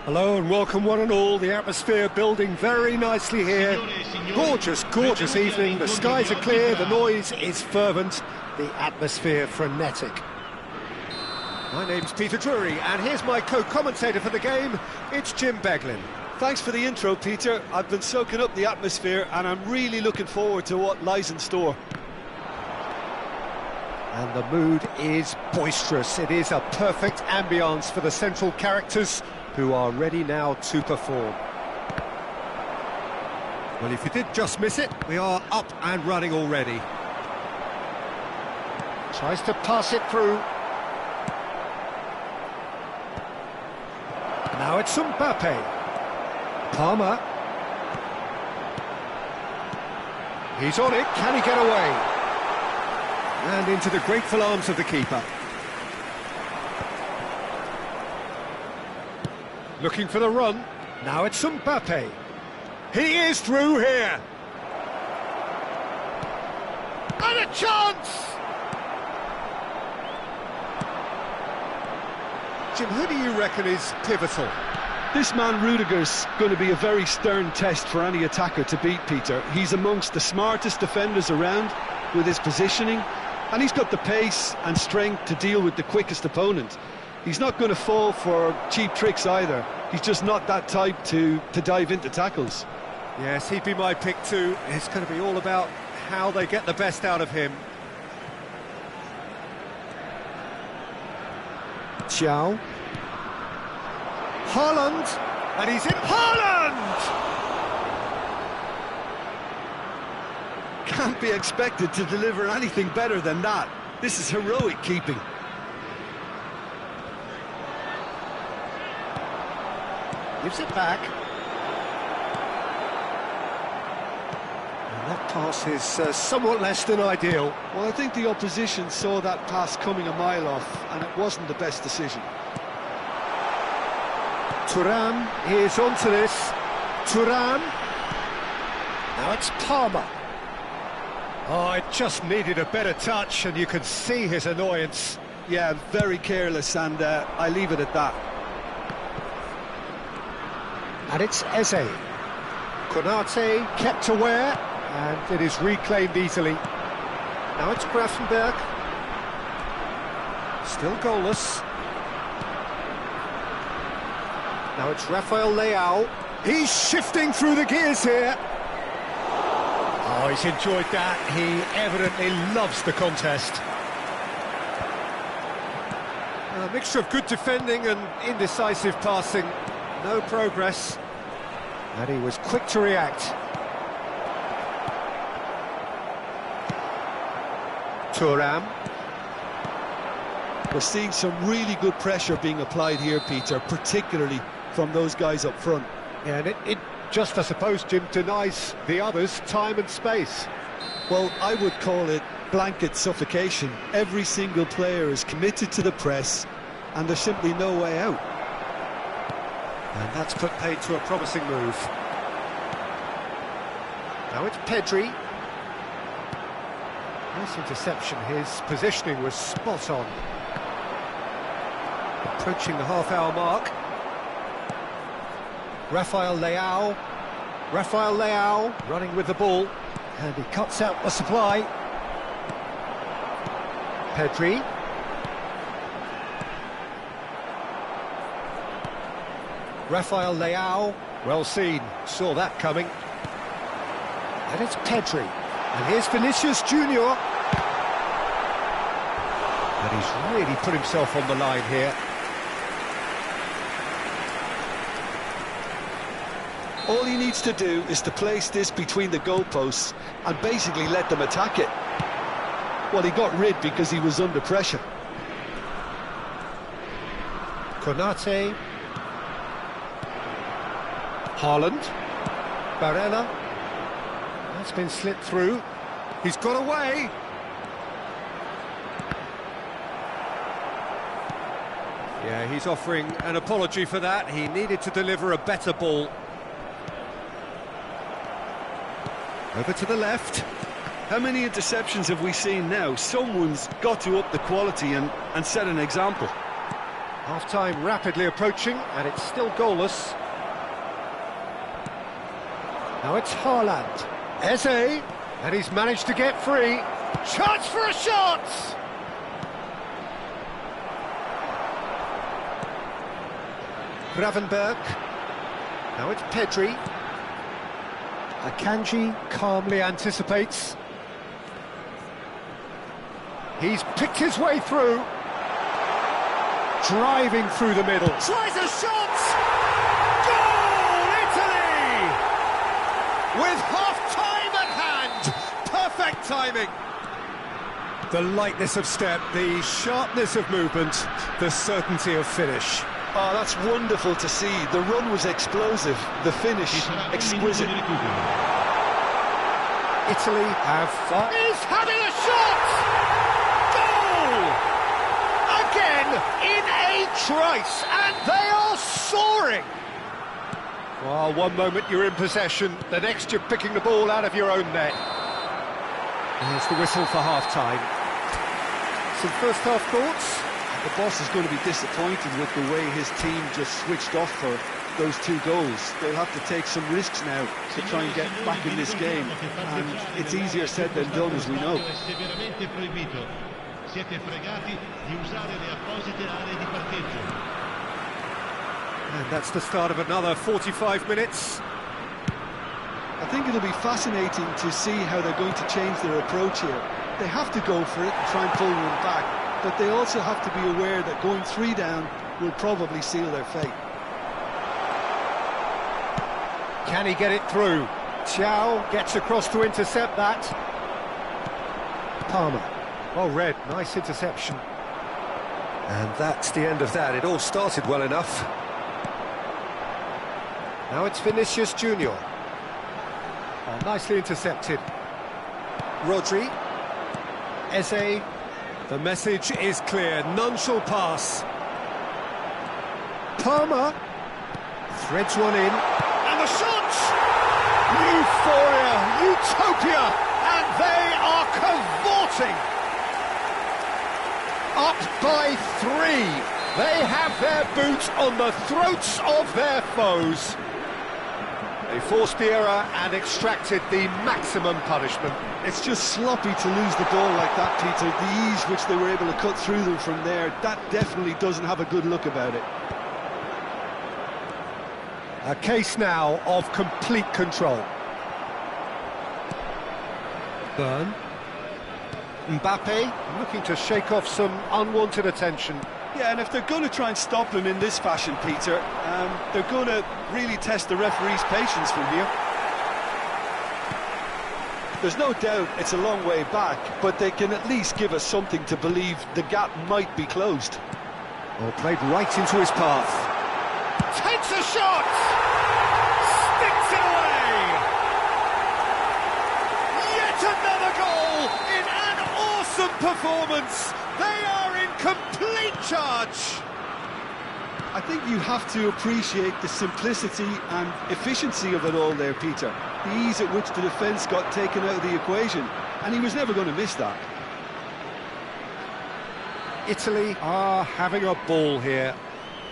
Hello and welcome one and all. The atmosphere building very nicely here. Gorgeous, gorgeous evening. The skies are clear, the noise is fervent, the atmosphere frenetic. My name's Peter Drury and here's my co-commentator for the game. It's Jim Beglin. Thanks for the intro, Peter. I've been soaking up the atmosphere and I'm really looking forward to what lies in store. And the mood is boisterous. It is a perfect ambience for the central characters, who are ready now to perform. Well, if you did just miss it, we are up and running already. Tries to pass it through. Now it's Mbappe. Palmer. He's on it, can he get away? And into the grateful arms of the keeper. Looking for the run. Now it's Mbappe. He is through here. And a chance! Jim, who do you reckon is pivotal? This man Rudiger's going to be a very stern test for any attacker to beat, Peter. He's amongst the smartest defenders around with his positioning, and he's got the pace and strength to deal with the quickest opponent. He's not going to fall for cheap tricks either. He's just not that type to dive into tackles. Yes, he'd be my pick too. It's going to be all about how they get the best out of him. Thiaw. Haaland. And he's in. Haaland! Can't be expected to deliver anything better than that. This is heroic keeping. Gives it back. And that pass is somewhat less than ideal. Well, I think the opposition saw that pass coming a mile off, and it wasn't the best decision. Thuram is onto this. Thuram. Now it's Palmer. Oh, it just needed a better touch, and you could see his annoyance. Yeah, very careless, and I leave it at that. And it's Eze. Konate kept aware, and it is reclaimed easily. Now it's Grafenberg. Still goalless. Now it's Rafael Leao. He's shifting through the gears here. Oh, he's enjoyed that. He evidently loves the contest. A mixture of good defending and indecisive passing. No progress. And he was quick to react. Thuram. We're seeing some really good pressure being applied here, Peter, particularly from those guys up front. Yeah, and it just, I suppose, Jim, denies the others time and space. Well, I would call it blanket suffocation. Every single player is committed to the press, and there's simply no way out. And that's put paid to a promising move. Now it's Pedri. Nice interception. His positioning was spot on. Approaching the half-hour mark. Rafael Leao. Rafael Leao running with the ball. And he cuts out the supply. Pedri. Rafael Leao. Well seen. Saw that coming. And it's Pedri. And here's Vinicius Junior. And he's really put himself on the line here. All he needs to do is to place this between the goalposts and basically let them attack it. Well, he got rid because he was under pressure. Konate. Haaland. Barella. That's been slipped through. He's got away. Yeah, he's offering an apology for that. He needed to deliver a better ball. Over to the left. How many interceptions have we seen now? Someone's got to up the quality and set an example. Half-time rapidly approaching, and it's still goalless. Now it's Haaland. Eze, and he's managed to get free. Chance for a shot! Gravenberg. Now it's Pedri. Akanji calmly anticipates. He's picked his way through. Driving through the middle. Tries a shot! Goal, Italy! With half-time at hand. Perfect timing. The lightness of step, the sharpness of movement, the certainty of finish. Oh, that's wonderful to see. The run was explosive, the finish exquisite. Italy have fun. He's having a shot! Goal! Again in a trice, and they are soaring. Well, one moment you're in possession, the next you're picking the ball out of your own net. There's the whistle for half-time. Some first-half thoughts? The boss is going to be disappointed with the way his team just switched off for those two goals. They'll have to take some risks now to try and get back in this game, and it's easier said than done, as we know. And that's the start of another 45 minutes. I think it'll be fascinating to see how they're going to change their approach here. They have to go for it and try and pull one back, but they also have to be aware that going 3 down will probably seal their fate. Can he get it through? Thiaw gets across to intercept that. Palmer. Well read, nice interception. And that's the end of that. It all started well enough. Now it's Vinicius Junior. Oh, nicely intercepted. Rodri. Eze. The message is clear, none shall pass. Palmer threads one in, and the shot! Euphoria, utopia, and they are cavorting. Up by 3. They have their boots on the throats of their foes. They forced the error and extracted the maximum punishment. It's just sloppy to lose the ball like that, Peter. The ease which they were able to cut through them from there, that definitely doesn't have a good look about it. A case now of complete control. Byrne. Mbappe looking to shake off some unwanted attention. Yeah, and if they're going to try and stop him in this fashion, Peter, they're going to really test the referee's patience from here. There's no doubt it's a long way back, but they can at least give us something to believe the gap might be closed. Well, played right into his path. Takes a shot! Sticks it away! Yet another goal in an awesome performance! They are in complete charge! I think you have to appreciate the simplicity and efficiency of it all there, Peter. The ease at which the defence got taken out of the equation, and he was never going to miss that. Italy are having a ball here.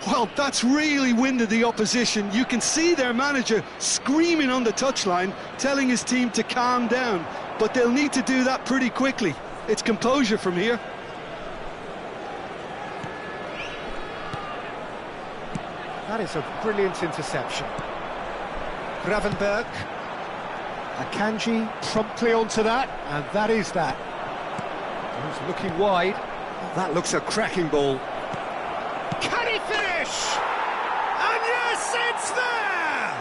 Well, that's really winded the opposition. You can see their manager screaming on the touchline, telling his team to calm down, but they'll need to do that pretty quickly. It's composure from here. That is a brilliant interception. Gravenberg. Akanji promptly onto that, and that is that. He's looking wide. That looks a cracking ball. Can he finish? And yes, it's there!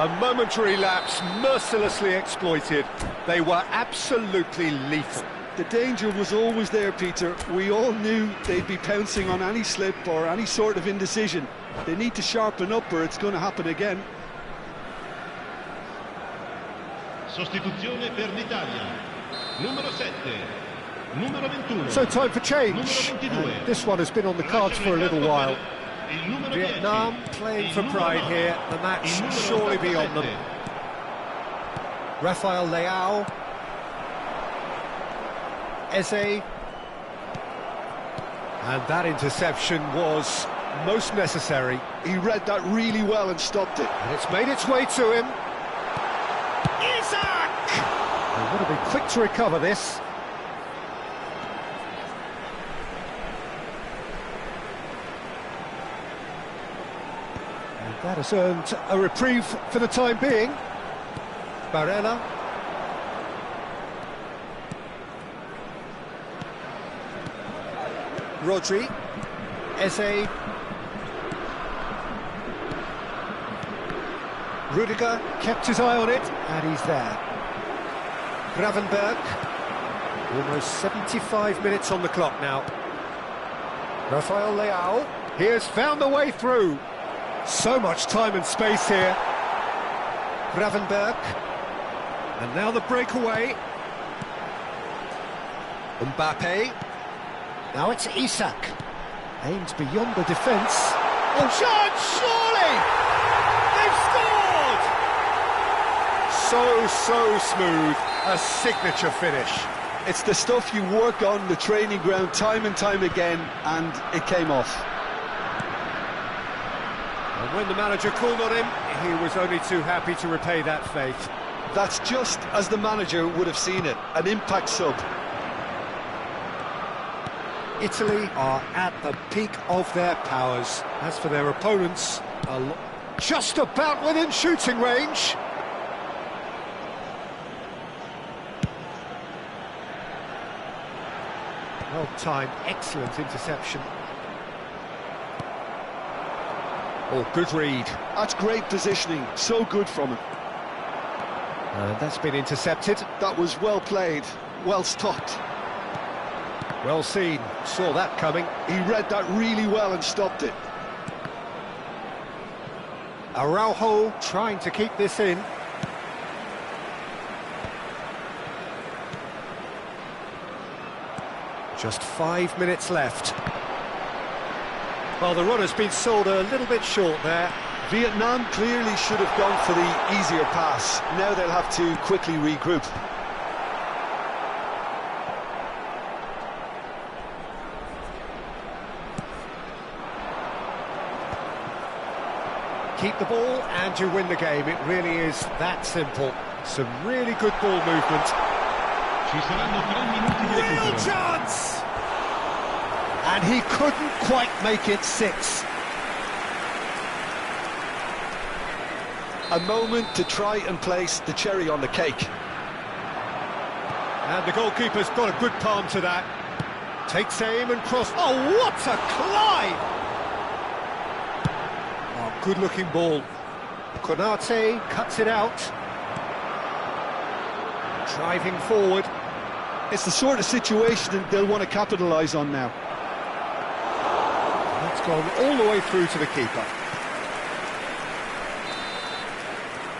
A momentary lapse mercilessly exploited. They were absolutely lethal. The danger was always there, Peter. We all knew they'd be pouncing on any slip or any sort of indecision. They need to sharpen up or it's going to happen again. Sostituzione per l'Italia. Numero 7. Numero 21. So time for change. Numero 22. This one has been on the cards for a little while. Vietnam playing for pride here. The match should surely be on them. Rafael Leao. Eze. And that interception was most necessary. He read that really well and stopped it. And it's made its way to him. Isak! They've got to be quick to recover this. And that has earned a reprieve for the time being. Barella. Rodri. Eze. Rudiger kept his eye on it, and he's there. Gravenberg. Almost 75 minutes on the clock now. Rafael Leao. He has found the way through. So much time and space here. Gravenberg. And now the breakaway. Mbappe. Now it's Isak. Aimed beyond the defence. Oh, chance, surely! They've scored! So smooth. A signature finish. It's the stuff you work on the training ground time and time again, and it came off. And when the manager called on him, he was only too happy to repay that faith. That's just as the manager would have seen it, an impact sub. Italy are at the peak of their powers. As for their opponents, just about within shooting range. Well-timed, excellent interception. Oh, good read. That's great positioning, so good from him. And that's been intercepted. That was well played, well stopped. Well seen, saw that coming. He read that really well and stopped it. Araujo trying to keep this in. Just 5 minutes left. Well, the run has been sold a little bit short there. Vietnam clearly should have gone for the easier pass. Now they'll have to quickly regroup. Keep the ball and you win the game. It really is that simple. Some really good ball movement. Ci saranno 3 minuti di Real recupero. chance! And he couldn't quite make it 6. A moment to try and place the cherry on the cake. And the goalkeeper's got a good palm to that. Takes aim and cross. Oh, what a climb! Oh, good-looking ball. Konate cuts it out. Driving forward. It's the sort of situation they'll want to capitalise on now. That's gone all the way through to the keeper.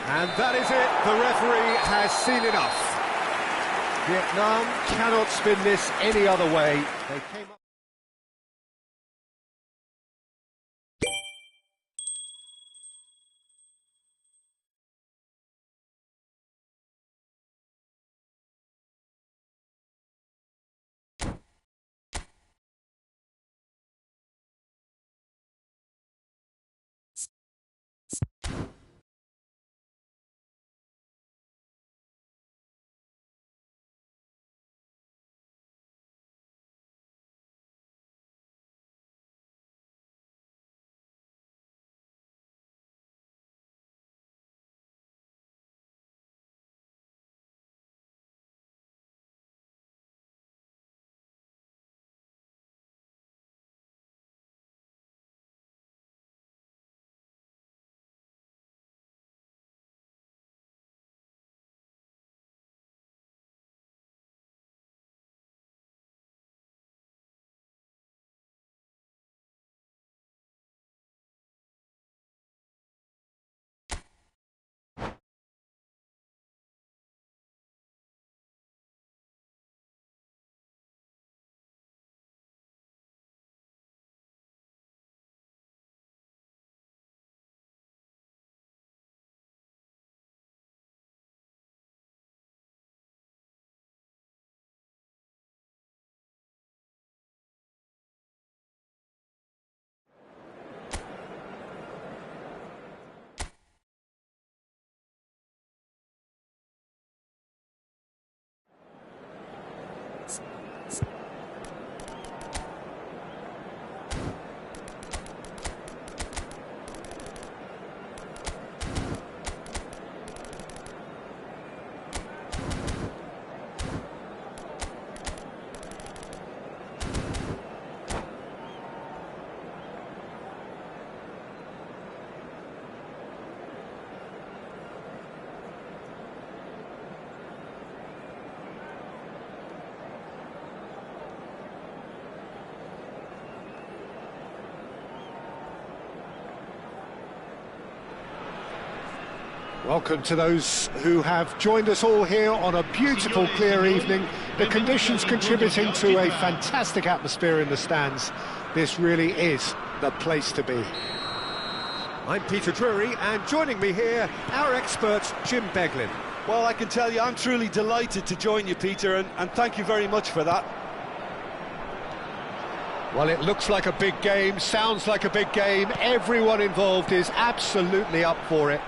And that is it. The referee has seen enough. Vietnam cannot spin this any other way. They came up. Welcome to those who have joined us all here on a beautiful, clear evening. The conditions contributing to a fantastic atmosphere in the stands. This really is the place to be. I'm Peter Drury, and joining me here, our expert, Jim Beglin. Well, I can tell you, I'm truly delighted to join you, Peter, and thank you very much for that. Well, it looks like a big game, sounds like a big game. Everyone involved is absolutely up for it.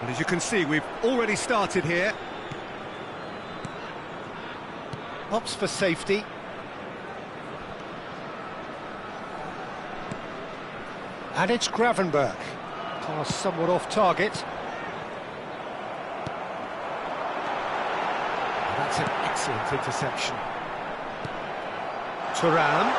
And as you can see, we've already started here. Opts for safety. And it's Gravenberch. Pass somewhat off target. That's an excellent interception. Thuram.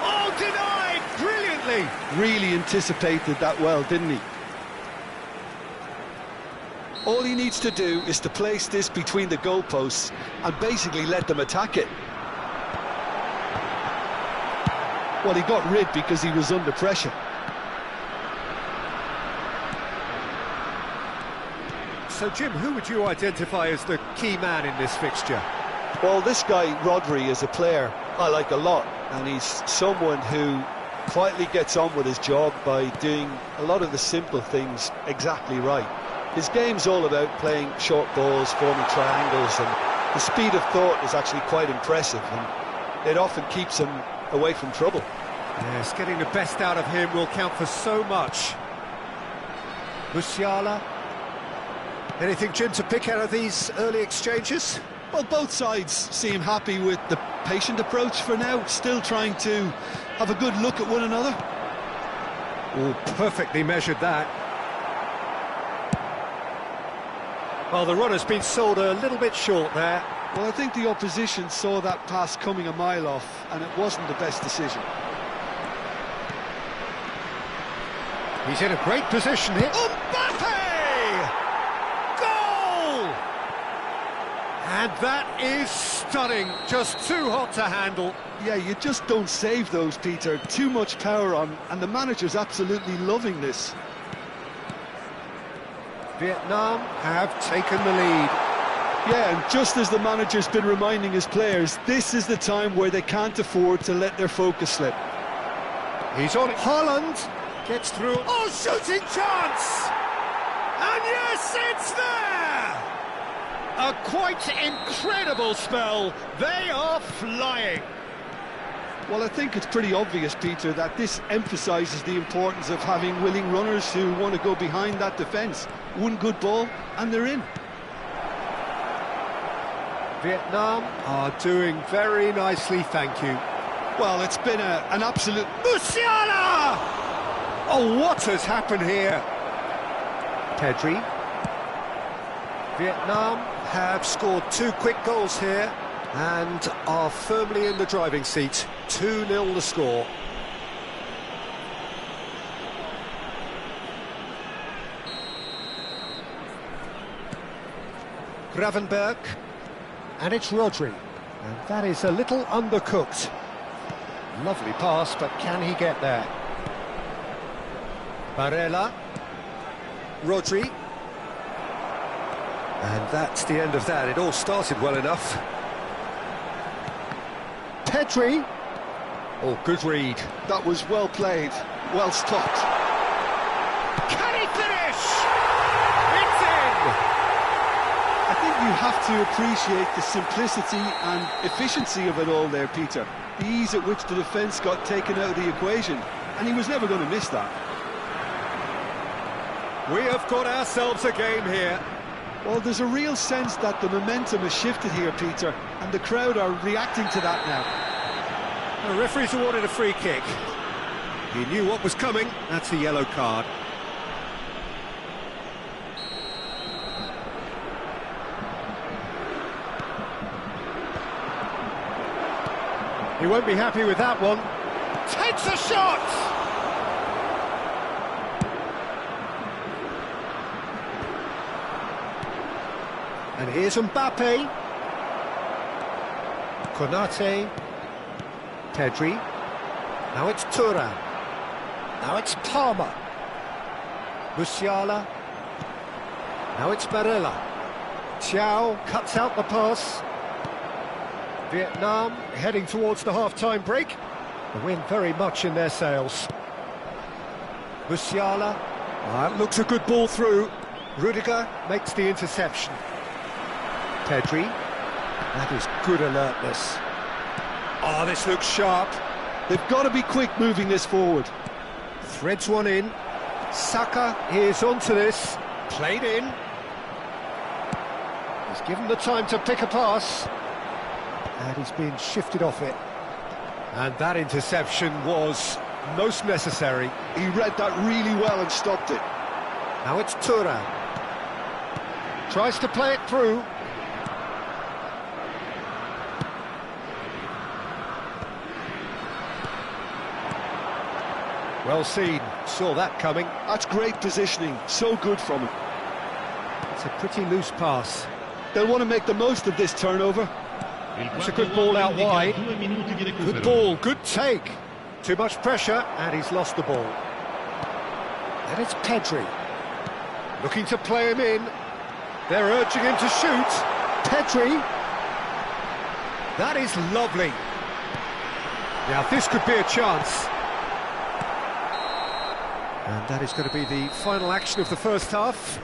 Oh, denied! Brilliantly! Really anticipated that well, didn't he? All he needs to do is to place this between the goalposts and basically let them attack it. Well, he got rid because he was under pressure. So, Jim, who would you identify as the key man in this fixture? Well, this guy, Rodri, is a player I like a lot, and he's someone who quietly gets on with his job by doing a lot of the simple things exactly right. His game's all about playing short balls, forming triangles, and the speed of thought is actually quite impressive, and it often keeps him away from trouble. Yes, getting the best out of him will count for so much. Musiala. Anything, Jim, to pick out of these early exchanges? Well, both sides seem happy with the patient approach for now, still trying to have a good look at one another. Oh, perfectly measured that. Well, the runner's been sold a little bit short there. Well, I think the opposition saw that pass coming a mile off, and it wasn't the best decision. He's in a great position here. Mbappe! Goal! And that is stunning, just too hot to handle. Yeah, you just don't save those, Peter. Too much power on, and the manager's absolutely loving this. Vietnam have taken the lead. Yeah, and just as the manager's been reminding his players, this is the time where they can't afford to let their focus slip. He's on it. Haaland gets through. Oh, shooting chance! And yes, it's there! A quite incredible spell. They are flying. Well, I think it's pretty obvious, Peter, that this emphasises the importance of having willing runners who want to go behind that defence. One good ball, and they're in. Vietnam are doing very nicely, thank you. Well, it's been an absolute... Musiala! Oh, what has happened here? Pedri. Vietnam have scored 2 quick goals here and are firmly in the driving seat. 2-0 the score. Gravenberch. And it's Rodri. And that is a little undercooked. Lovely pass, but can he get there? Barella. Rodri. And that's the end of that. It all started well enough. Pedri. Oh, good read. That was well played, well stopped. Can he finish? It's in! I think you have to appreciate the simplicity and efficiency of it all there, Peter. The ease at which the defence got taken out of the equation, and he was never going to miss that. We have got ourselves a game here. Well, there's a real sense that the momentum has shifted here, Peter, and the crowd are reacting to that now. The referee's awarded a free kick. He knew what was coming. That's a yellow card. He won't be happy with that one. Takes a shot! And here's Mbappe. Konate. Pedri. Now it's Thuram. Now it's Palmer. Musiala. Now it's Barella. Thiaw cuts out the pass. Vietnam heading towards the half-time break. The wind very much in their sails. Musiala. That looks a good ball through. Rudiger makes the interception. Pedri. That is good alertness. Oh, this looks sharp. They've got to be quick moving this forward. Threads one in. Saka is onto this. Played in. He's given the time to pick a pass. And he's been shifted off it. And that interception was most necessary. He read that really well and stopped it. Now it's Thuram. Tries to play it through. Well seen, saw that coming. That's great positioning, so good from him. It's a pretty loose pass. They'll want to make the most of this turnover. It's a good ball out wide. Good ball, good take. Too much pressure, and he's lost the ball. And it's Pedri. Looking to play him in. They're urging him to shoot. Pedri. That is lovely. Now this could be a chance. And that is going to be the final action of the first half.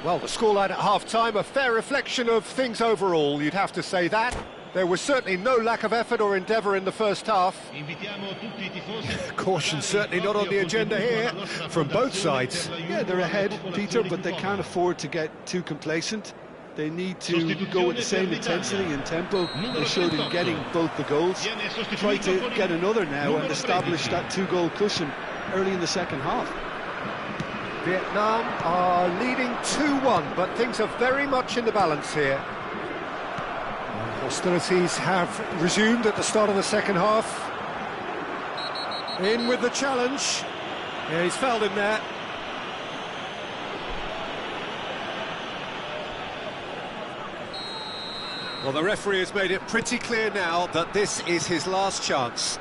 Well, the scoreline at half-time, a fair reflection of things overall, you'd have to say that. There was certainly no lack of effort or endeavour in the first half. Invitiamo tutti I tifosi. Caution certainly not on the agenda here from both sides. Yeah, they're ahead, Peter, but they can't afford to get too complacent. They need to go with the same intensity and tempo they showed in getting both the goals. Try to get another now and establish that two-goal cushion early in the second half. Vietnam are leading 2-1, but things are very much in the balance here. Hostilities have resumed at the start of the second half. In with the challenge. Yeah, he's fouled him there. Well, the referee has made it pretty clear now that this is his last chance.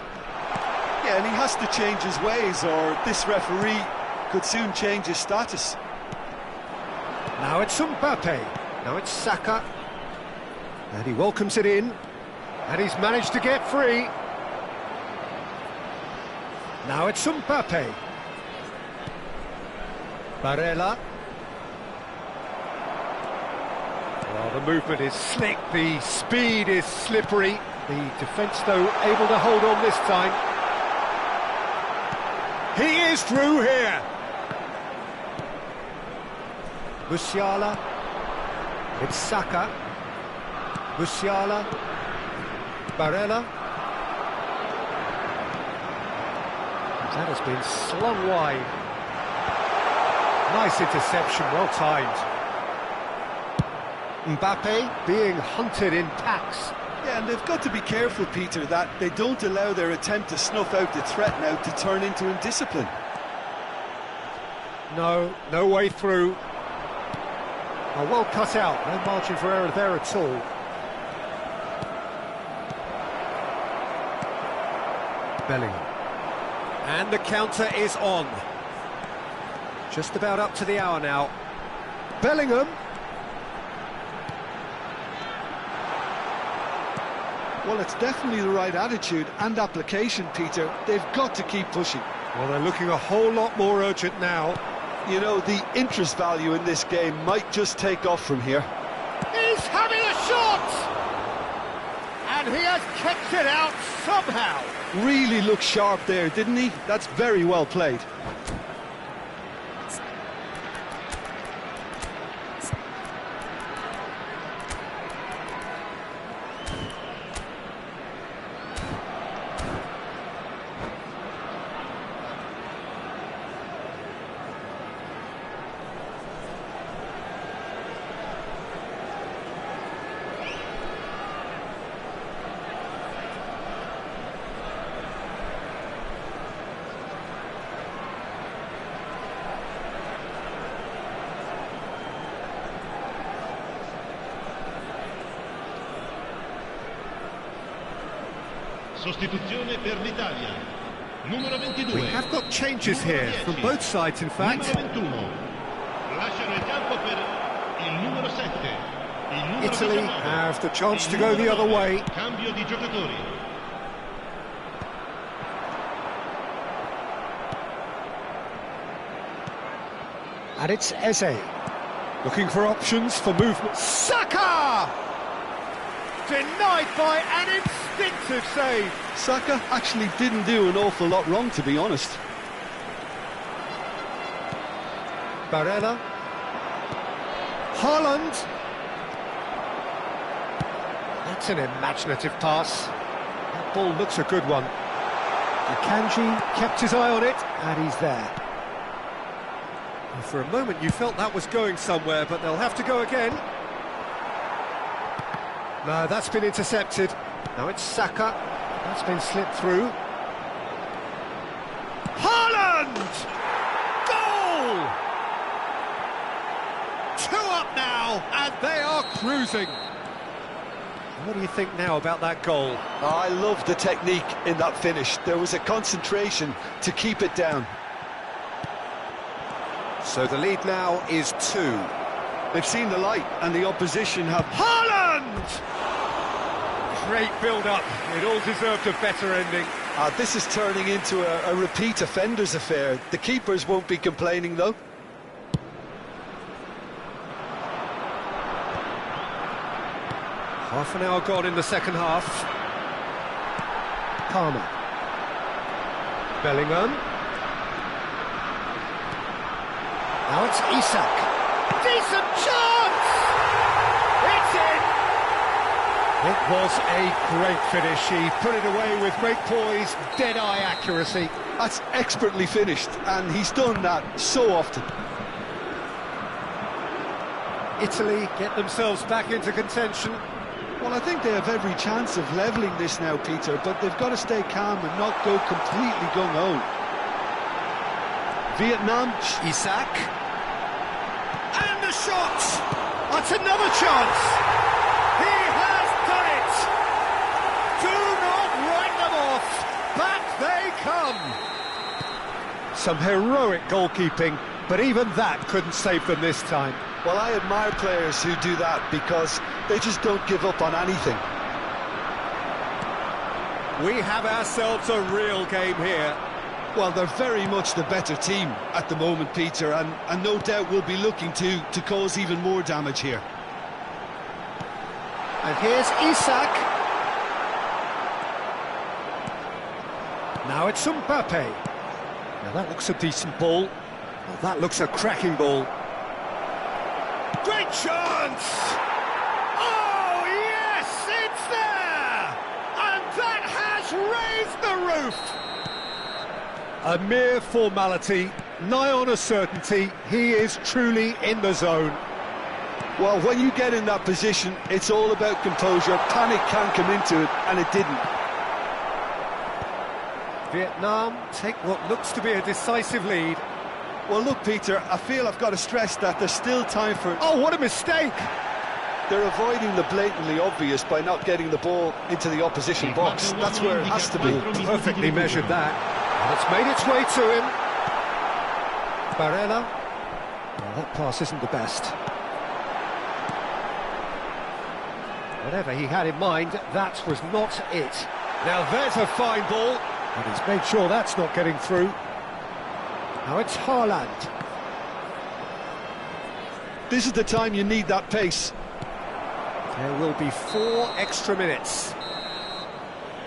Yeah, and he has to change his ways, or this referee could soon change his status. Now it's Mbappe. Now it's Saka. And he welcomes it in. And he's managed to get free. Now it's Mbappe. Barella. Well, the movement is slick, the speed is slippery. The defence, though, able to hold on this time. He is through here. Musiala. It's Saka. Musiala. Barella. That has been slung wide. Nice interception, well timed. Mbappe being hunted in packs. Yeah, and they've got to be careful, Peter, that they don't allow their attempt to snuff out the threat now to turn into indiscipline. No way through. Oh, well cut out, no margin for error there at all. Bellingham. And the counter is on. Just about up to the hour now. Bellingham. Well, it's definitely the right attitude and application, Peter. They've got to keep pushing. Well, they're looking a whole lot more urgent now. You know, the interest value in this game might just take off from here. He's having a shot! And he has kept it out somehow. Really looked sharp there, didn't he? That's very well played. Sostituzione per l'Italia. Numero 22. We have got changes here from both sides, in fact. Numero 21. Lasciano il campo per il numero 7. Il numero Italy 19. have the chance to go the other way. Cambio di giocatori. And it's Eze. Looking for options for movement. Saka! Denied by an instinctive save. Saka actually didn't do an awful lot wrong, to be honest. Barella. Haaland. That's an imaginative pass. That ball looks a good one. Akanji kept his eye on it, and he's there. For a moment you felt that was going somewhere, but they'll have to go again. No, that's been intercepted. Now it's Saka. That's been slipped through. Haaland! Goal! 2 up now, and they are cruising. What do you think now about that goal? I love the technique in that finish. There was a concentration to keep it down. So the lead now is 2. They've seen the light, and the opposition have... Haaland! Great build-up. It all deserved a better ending. This is turning into a repeat offenders affair. The keepers won't be complaining, though. Half an hour gone in the second half. Palmer. Bellingham. Now it's Isak. Decent chance! It's in! It was a great finish. He put it away with great poise, dead-eye accuracy. That's expertly finished, and he's done that so often. Italy get themselves back into contention. Well, I think they have every chance of levelling this now, Peter, but they've got to stay calm and not go completely gung-ho. Vietnam. Isak. And the shot! That's another chance! He has done it! Do not write them off! Back they come! Some heroic goalkeeping, but even that couldn't save them this time. Well, I admire players who do that because they just don't give up on anything. We have ourselves a real game here. Well, they're very much the better team at the moment, Peter, and no doubt will be looking to cause even more damage here. And here's Isak. Now it's Mbappe. Now that looks a decent ball. Well, that looks a cracking ball. Great chance! Oh, yes, it's there! And that has raised the roof! A mere formality, nigh on a certainty, he is truly in the zone. Well, when you get in that position, it's all about composure. Panic can come into it, and it didn't. Vietnam take what looks to be a decisive lead. Well, look, Peter, I feel I've got to stress that there's still time for... Oh, what a mistake! They're avoiding the blatantly obvious by not getting the ball into the opposition box. That's where it has to be. Perfectly measured that. And it's made its way to him. Barella. Well, that pass isn't the best. Whatever he had in mind, that was not it. Now there's a fine ball, and he's made sure that's not getting through. Now it's Haaland. This is the time you need that pace. There will be 4 extra minutes.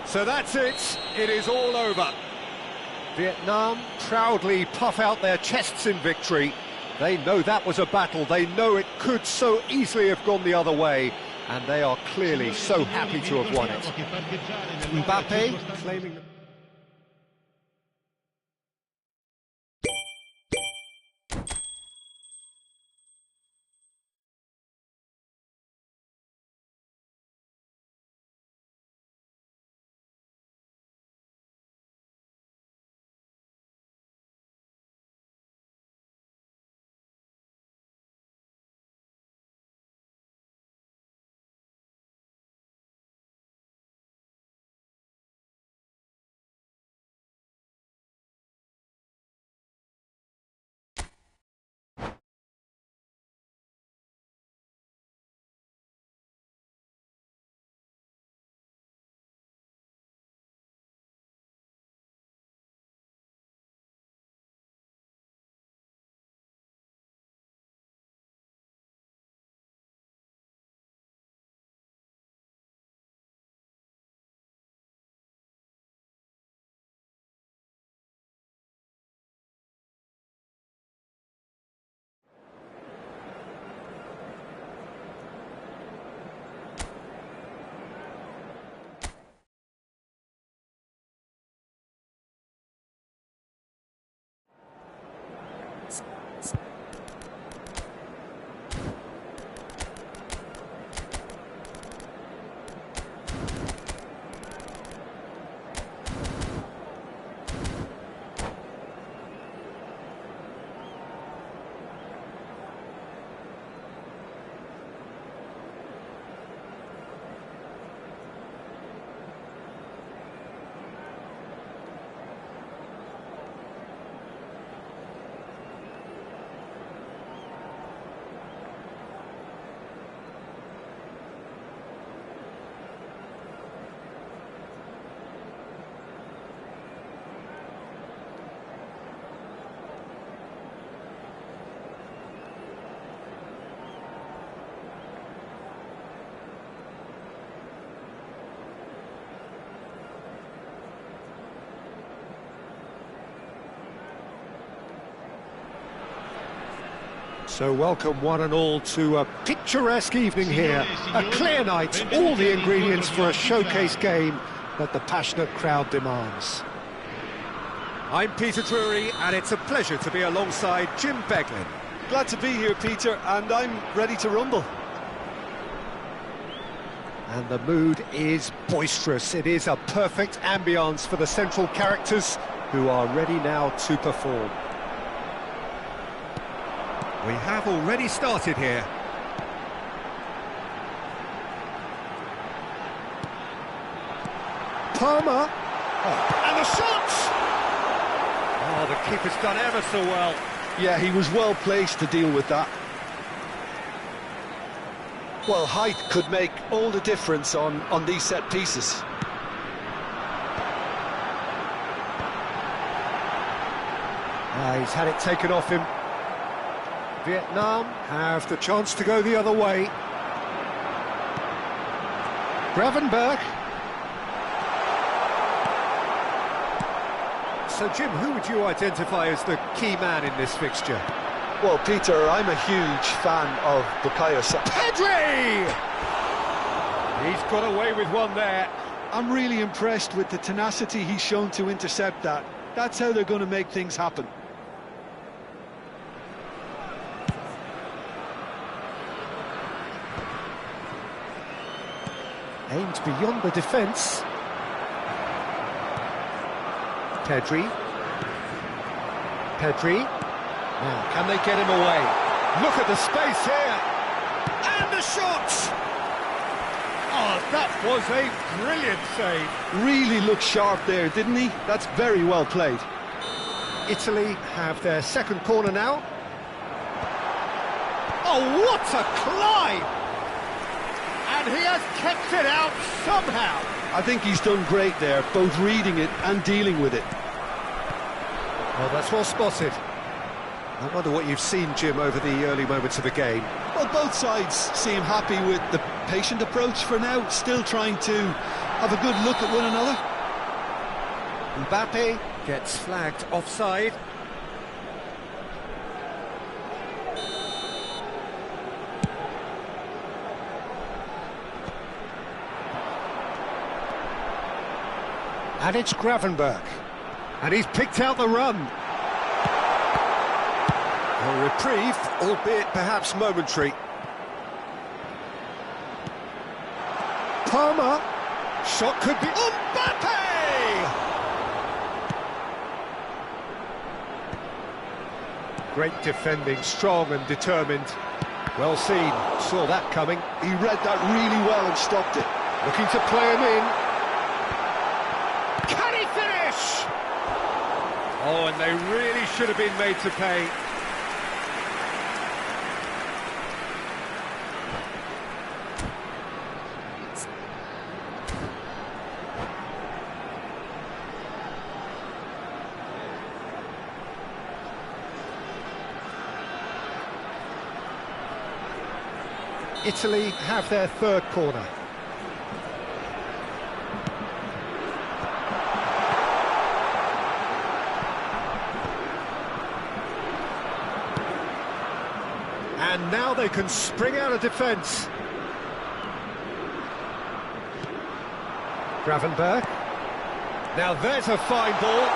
So that's it. It is all over. Vietnam proudly puff out their chests in victory. They know that was a battle. They know it could so easily have gone the other way. And they are clearly so happy to have won it. Mbappe claiming... So welcome one and all to a picturesque evening here. A clear night, all the ingredients for a showcase game that the passionate crowd demands. I'm Peter Drury, and it's a pleasure to be alongside Jim Beglin. Glad to be here, Peter, and I'm ready to rumble. And the mood is boisterous. It is a perfect ambience for the central characters who are ready now to perform. We have already started here. Palmer. Oh, and the shot! Oh, the keeper's done ever so well. Yeah, he was well placed to deal with that. Well, height could make all the difference on these set pieces. He's had it taken off him. Vietnam have the chance to go the other way. Gravenberch. So, Jim, who would you identify as the key man in this fixture? Well, Peter, I'm a huge fan of Bukayo Saka. Pedri! He's got away with one there. I'm really impressed with the tenacity he's shown to intercept that. That's how they're going to make things happen. Aimed beyond the defence. Pedri. Now, can they get him away? Look at the space here. And the shot! Oh, that was a brilliant save. Really looked sharp there, didn't he? That's very well played. Italy have their second corner now. Oh, what a climb! And he has kept it out somehow. I think he's done great there, both reading it and dealing with it. Well, that's well spotted. I wonder what you've seen, Jim, over the early moments of the game. Well, both sides seem happy with the patient approach for now, still trying to have a good look at one another. Mbappe gets flagged offside. And it's Gravenberch. And he's picked out the run. A reprieve, albeit perhaps momentary. Palmer. Shot could be... Mbappe! Great defending, strong and determined. Well seen, saw that coming. He read that really well and stopped it. Looking to play him in. Can he finish? Oh, and they really should have been made to pay. Italy have their third corner. And now they can spring out of defence. Gravenberch. Now there's a fine ball.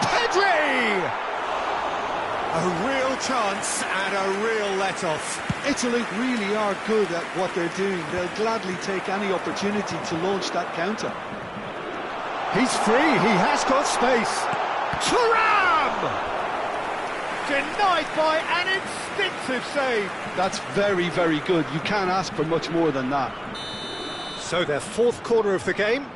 Pedri! A real chance and a real let-off. Italy really are good at what they're doing. They'll gladly take any opportunity to launch that counter. He's free, he has got space. Thuram! Denied by an instinctive save. That's very, very good. You can't ask for much more than that. So their fourth corner of the game.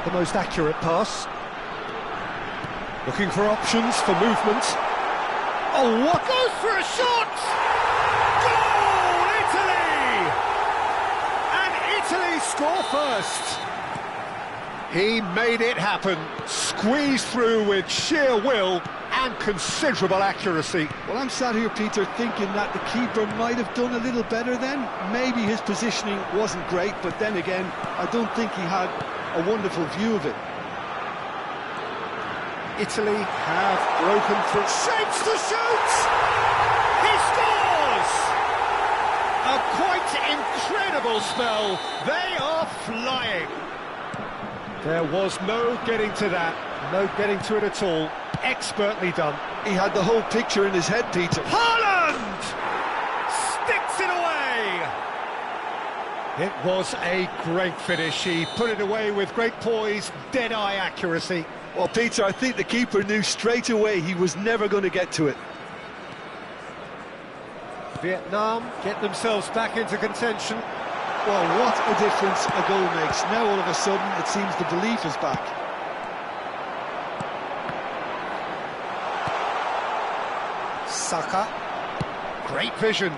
The most accurate pass. Looking for options for movement. Oh, what goes for a shot! Goal, Italy! And Italy score first. He made it happen, squeezed through with sheer will and considerable accuracy. Well, I'm sat here, Peter, thinking that the keeper might have done a little better then. Maybe his positioning wasn't great, but then again, I don't think he had a wonderful view of it. Italy have broken through. Shapes to shoot! He scores! A quite incredible spell. They are flying. There was no getting to that. No getting to it at all. Expertly done. He had the whole picture in his head, Peter. Haaland! Sticks it away! It was a great finish. He put it away with great poise, dead-eye accuracy. Well, Peter, I think the keeper knew straight away he was never going to get to it. Vietnam get themselves back into contention. Well, what a difference a goal makes. Now, all of a sudden, it seems the belief is back. Saka. Great vision.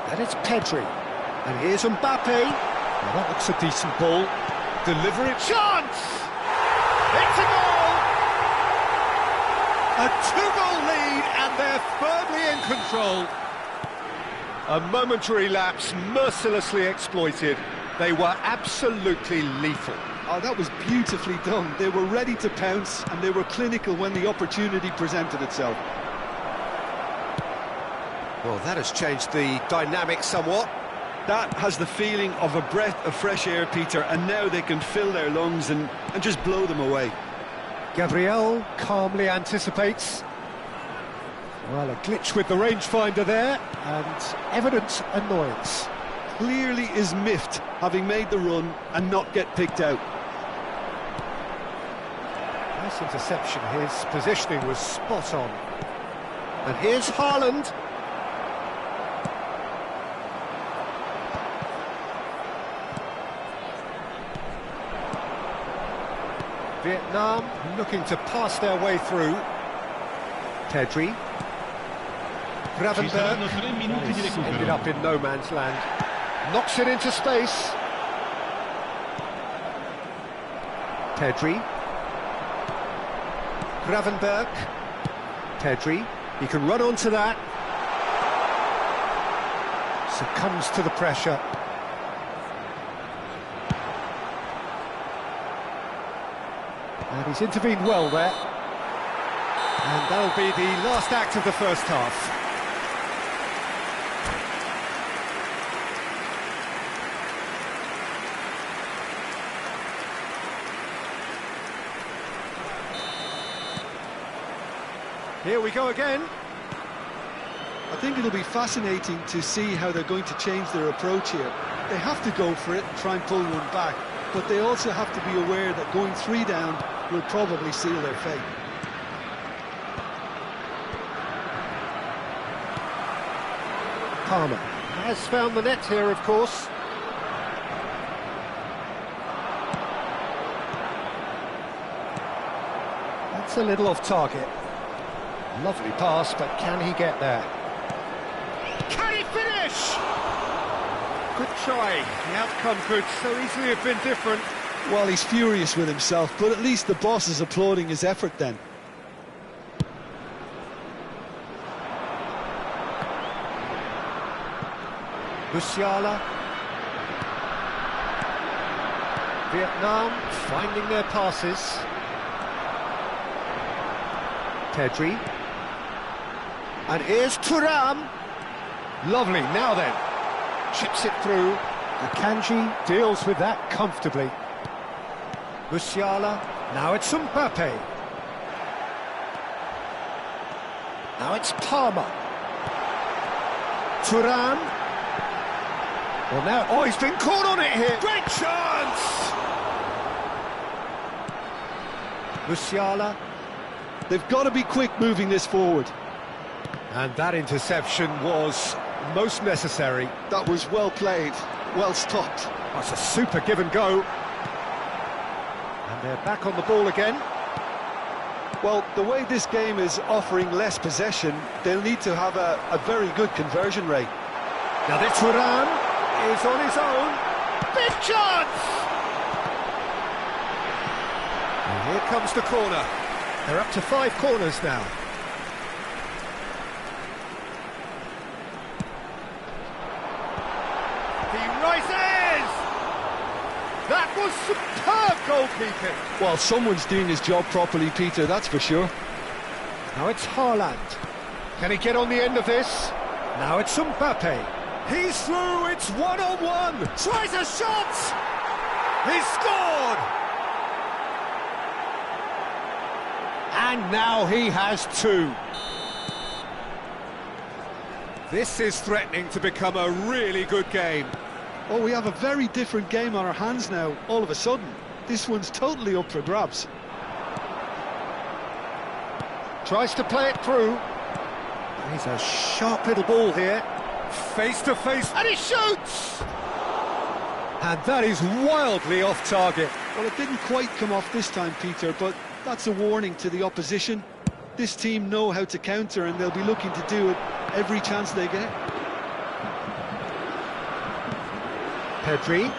And it's Pedri. And here's Mbappe. Well, that looks a decent ball. Delivery chance! It's a goal! A two-goal lead, and they're firmly in control. A momentary lapse, mercilessly exploited. They were absolutely lethal. Oh, that was beautifully done. They were ready to pounce, and they were clinical when the opportunity presented itself. Well, that has changed the dynamic somewhat. That has the feeling of a breath of fresh air, Peter, and now they can fill their lungs and just blow them away. Gabriel calmly anticipates. Well, a glitch with the rangefinder there, and evident annoyance. Clearly is miffed, having made the run and not get picked out. Nice interception. His positioning was spot on. And here's Haaland. Vietnam looking to pass their way through. Pedri. Gravenberch ended up in no man's land. Knocks it into space. Pedri. Gravenberch. Pedri. He can run onto that. Succumbs to the pressure. And he's intervened well there. And that'll be the last act of the first half. Here we go again. I think it'll be fascinating to see how they're going to change their approach here. They have to go for it and try and pull one back, but they also have to be aware that going 3 down will probably seal their fate. Palmer has found the net here, of course. That's a little off target. Lovely pass, but can he get there? Can he finish? Good try. The outcome could so easily have been different. Well, he's furious with himself, but at least the boss is applauding his effort then. Musiala. Vietnam finding their passes. Pedri. And here's Thuram. Lovely, now then. Chips it through. Akanji deals with that comfortably. Musiala. Now it's Mbappe. Now it's Palmer. Thuram. Well now, oh, he's been caught on it here. Great chance! Musiala. They've got to be quick moving this forward. And that interception was most necessary. That was well played, well stopped. That's a super give and go. And they're back on the ball again. Well, the way this game is offering less possession, they'll need to have a very good conversion rate. Now this Thuram is on his own. Big chance! Here comes the corner. They're up to 5 corners now. He rises! That was superb goalkeeping. Well, someone's doing his job properly, Peter, that's for sure. Now it's Haaland. Can he get on the end of this? Now it's Mbappe. He's through, it's one-on-one. Tries a shot! He's scored! And now he has 2. This is threatening to become a really good game. Oh, we have a very different game on our hands now, all of a sudden. This one's totally up for grabs. Tries to play it through. He's a sharp little ball here. Face to face, and he shoots! And that is wildly off target. Well, it didn't quite come off this time, Peter, but that's a warning to the opposition. This team know how to counter, and they'll be looking to do it every chance they get. Pedri.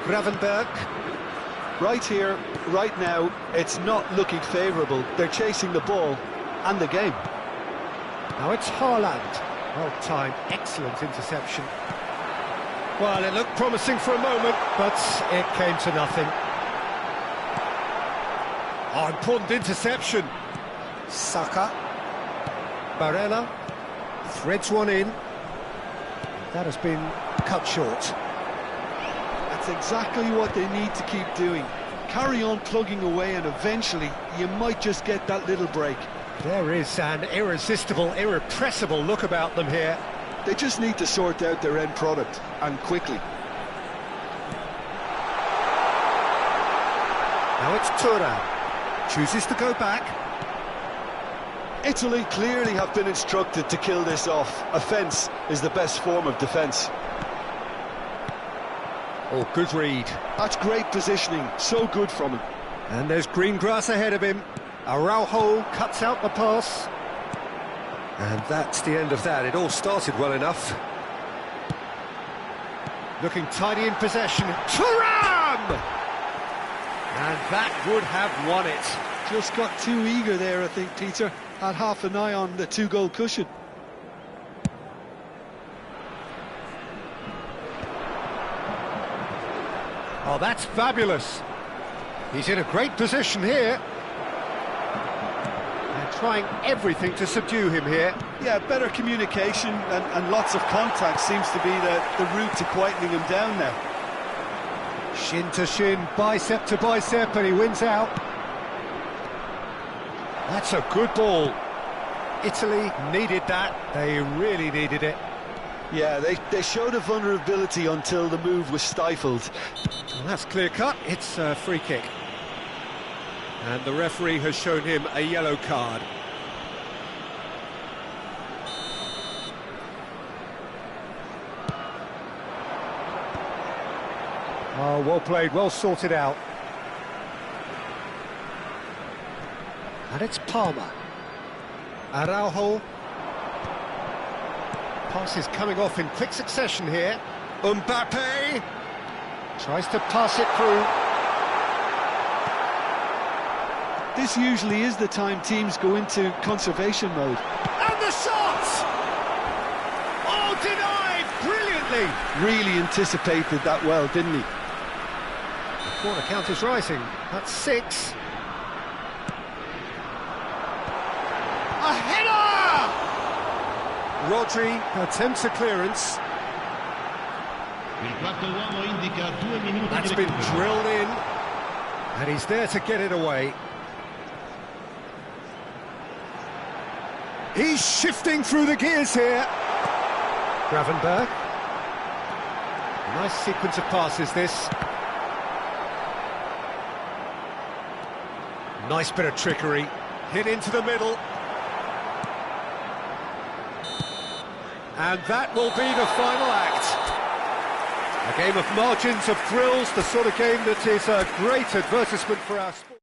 Gravenberch. Right here, right now, it's not looking favourable. They're chasing the ball and the game. Now it's Haaland. Well timed, excellent interception. Well, it looked promising for a moment, but it came to nothing. Oh, important interception. Saka. Barella threads one in. That has been cut short. That's exactly what they need to keep doing. Carry on plugging away, and eventually you might just get that little break. There is an irresistible, irrepressible look about them here. They just need to sort out their end product, and quickly. Now it's Thuram. Chooses to go back. Italy clearly have been instructed to kill this off. Offence is the best form of defence. Oh, good read. That's great positioning, so good from him. And there's green grass ahead of him. Araujo cuts out the pass. And that's the end of that. It all started well enough. Looking tidy in possession. Thuram! And that would have won it. Just got too eager there, I think, Peter. Had half an eye on the 2-goal cushion. Oh, that's fabulous. He's in a great position here. They're trying everything to subdue him here. Yeah, better communication and lots of contact seems to be the route to quietening him down now. Shin to shin, bicep to bicep, and he wins out. That's a good ball. Italy needed that. They really needed it. Yeah, they showed a vulnerability until the move was stifled. Well, that's clear-cut. It's a free kick. And the referee has shown him a yellow card. Oh, well played, well sorted out. And it's Palmer. Araujo. Passes coming off in quick succession here. Mbappe tries to pass it through. This usually is the time teams go into conservation mode. And the shot! Oh, denied brilliantly! Really anticipated that well, didn't he? The corner count is rising. That's 6. A header! Rodri attempts a clearance. Il quarto uomo indica 2 minuti That's di been recupero. drilled in. And he's there to get it away. He's shifting through the gears here. Gravenberch. Nice sequence of passes, this. Nice bit of trickery. Hit into the middle. And that will be the final act. A game of margins, of thrills, the sort of game that is a great advertisement for our sport.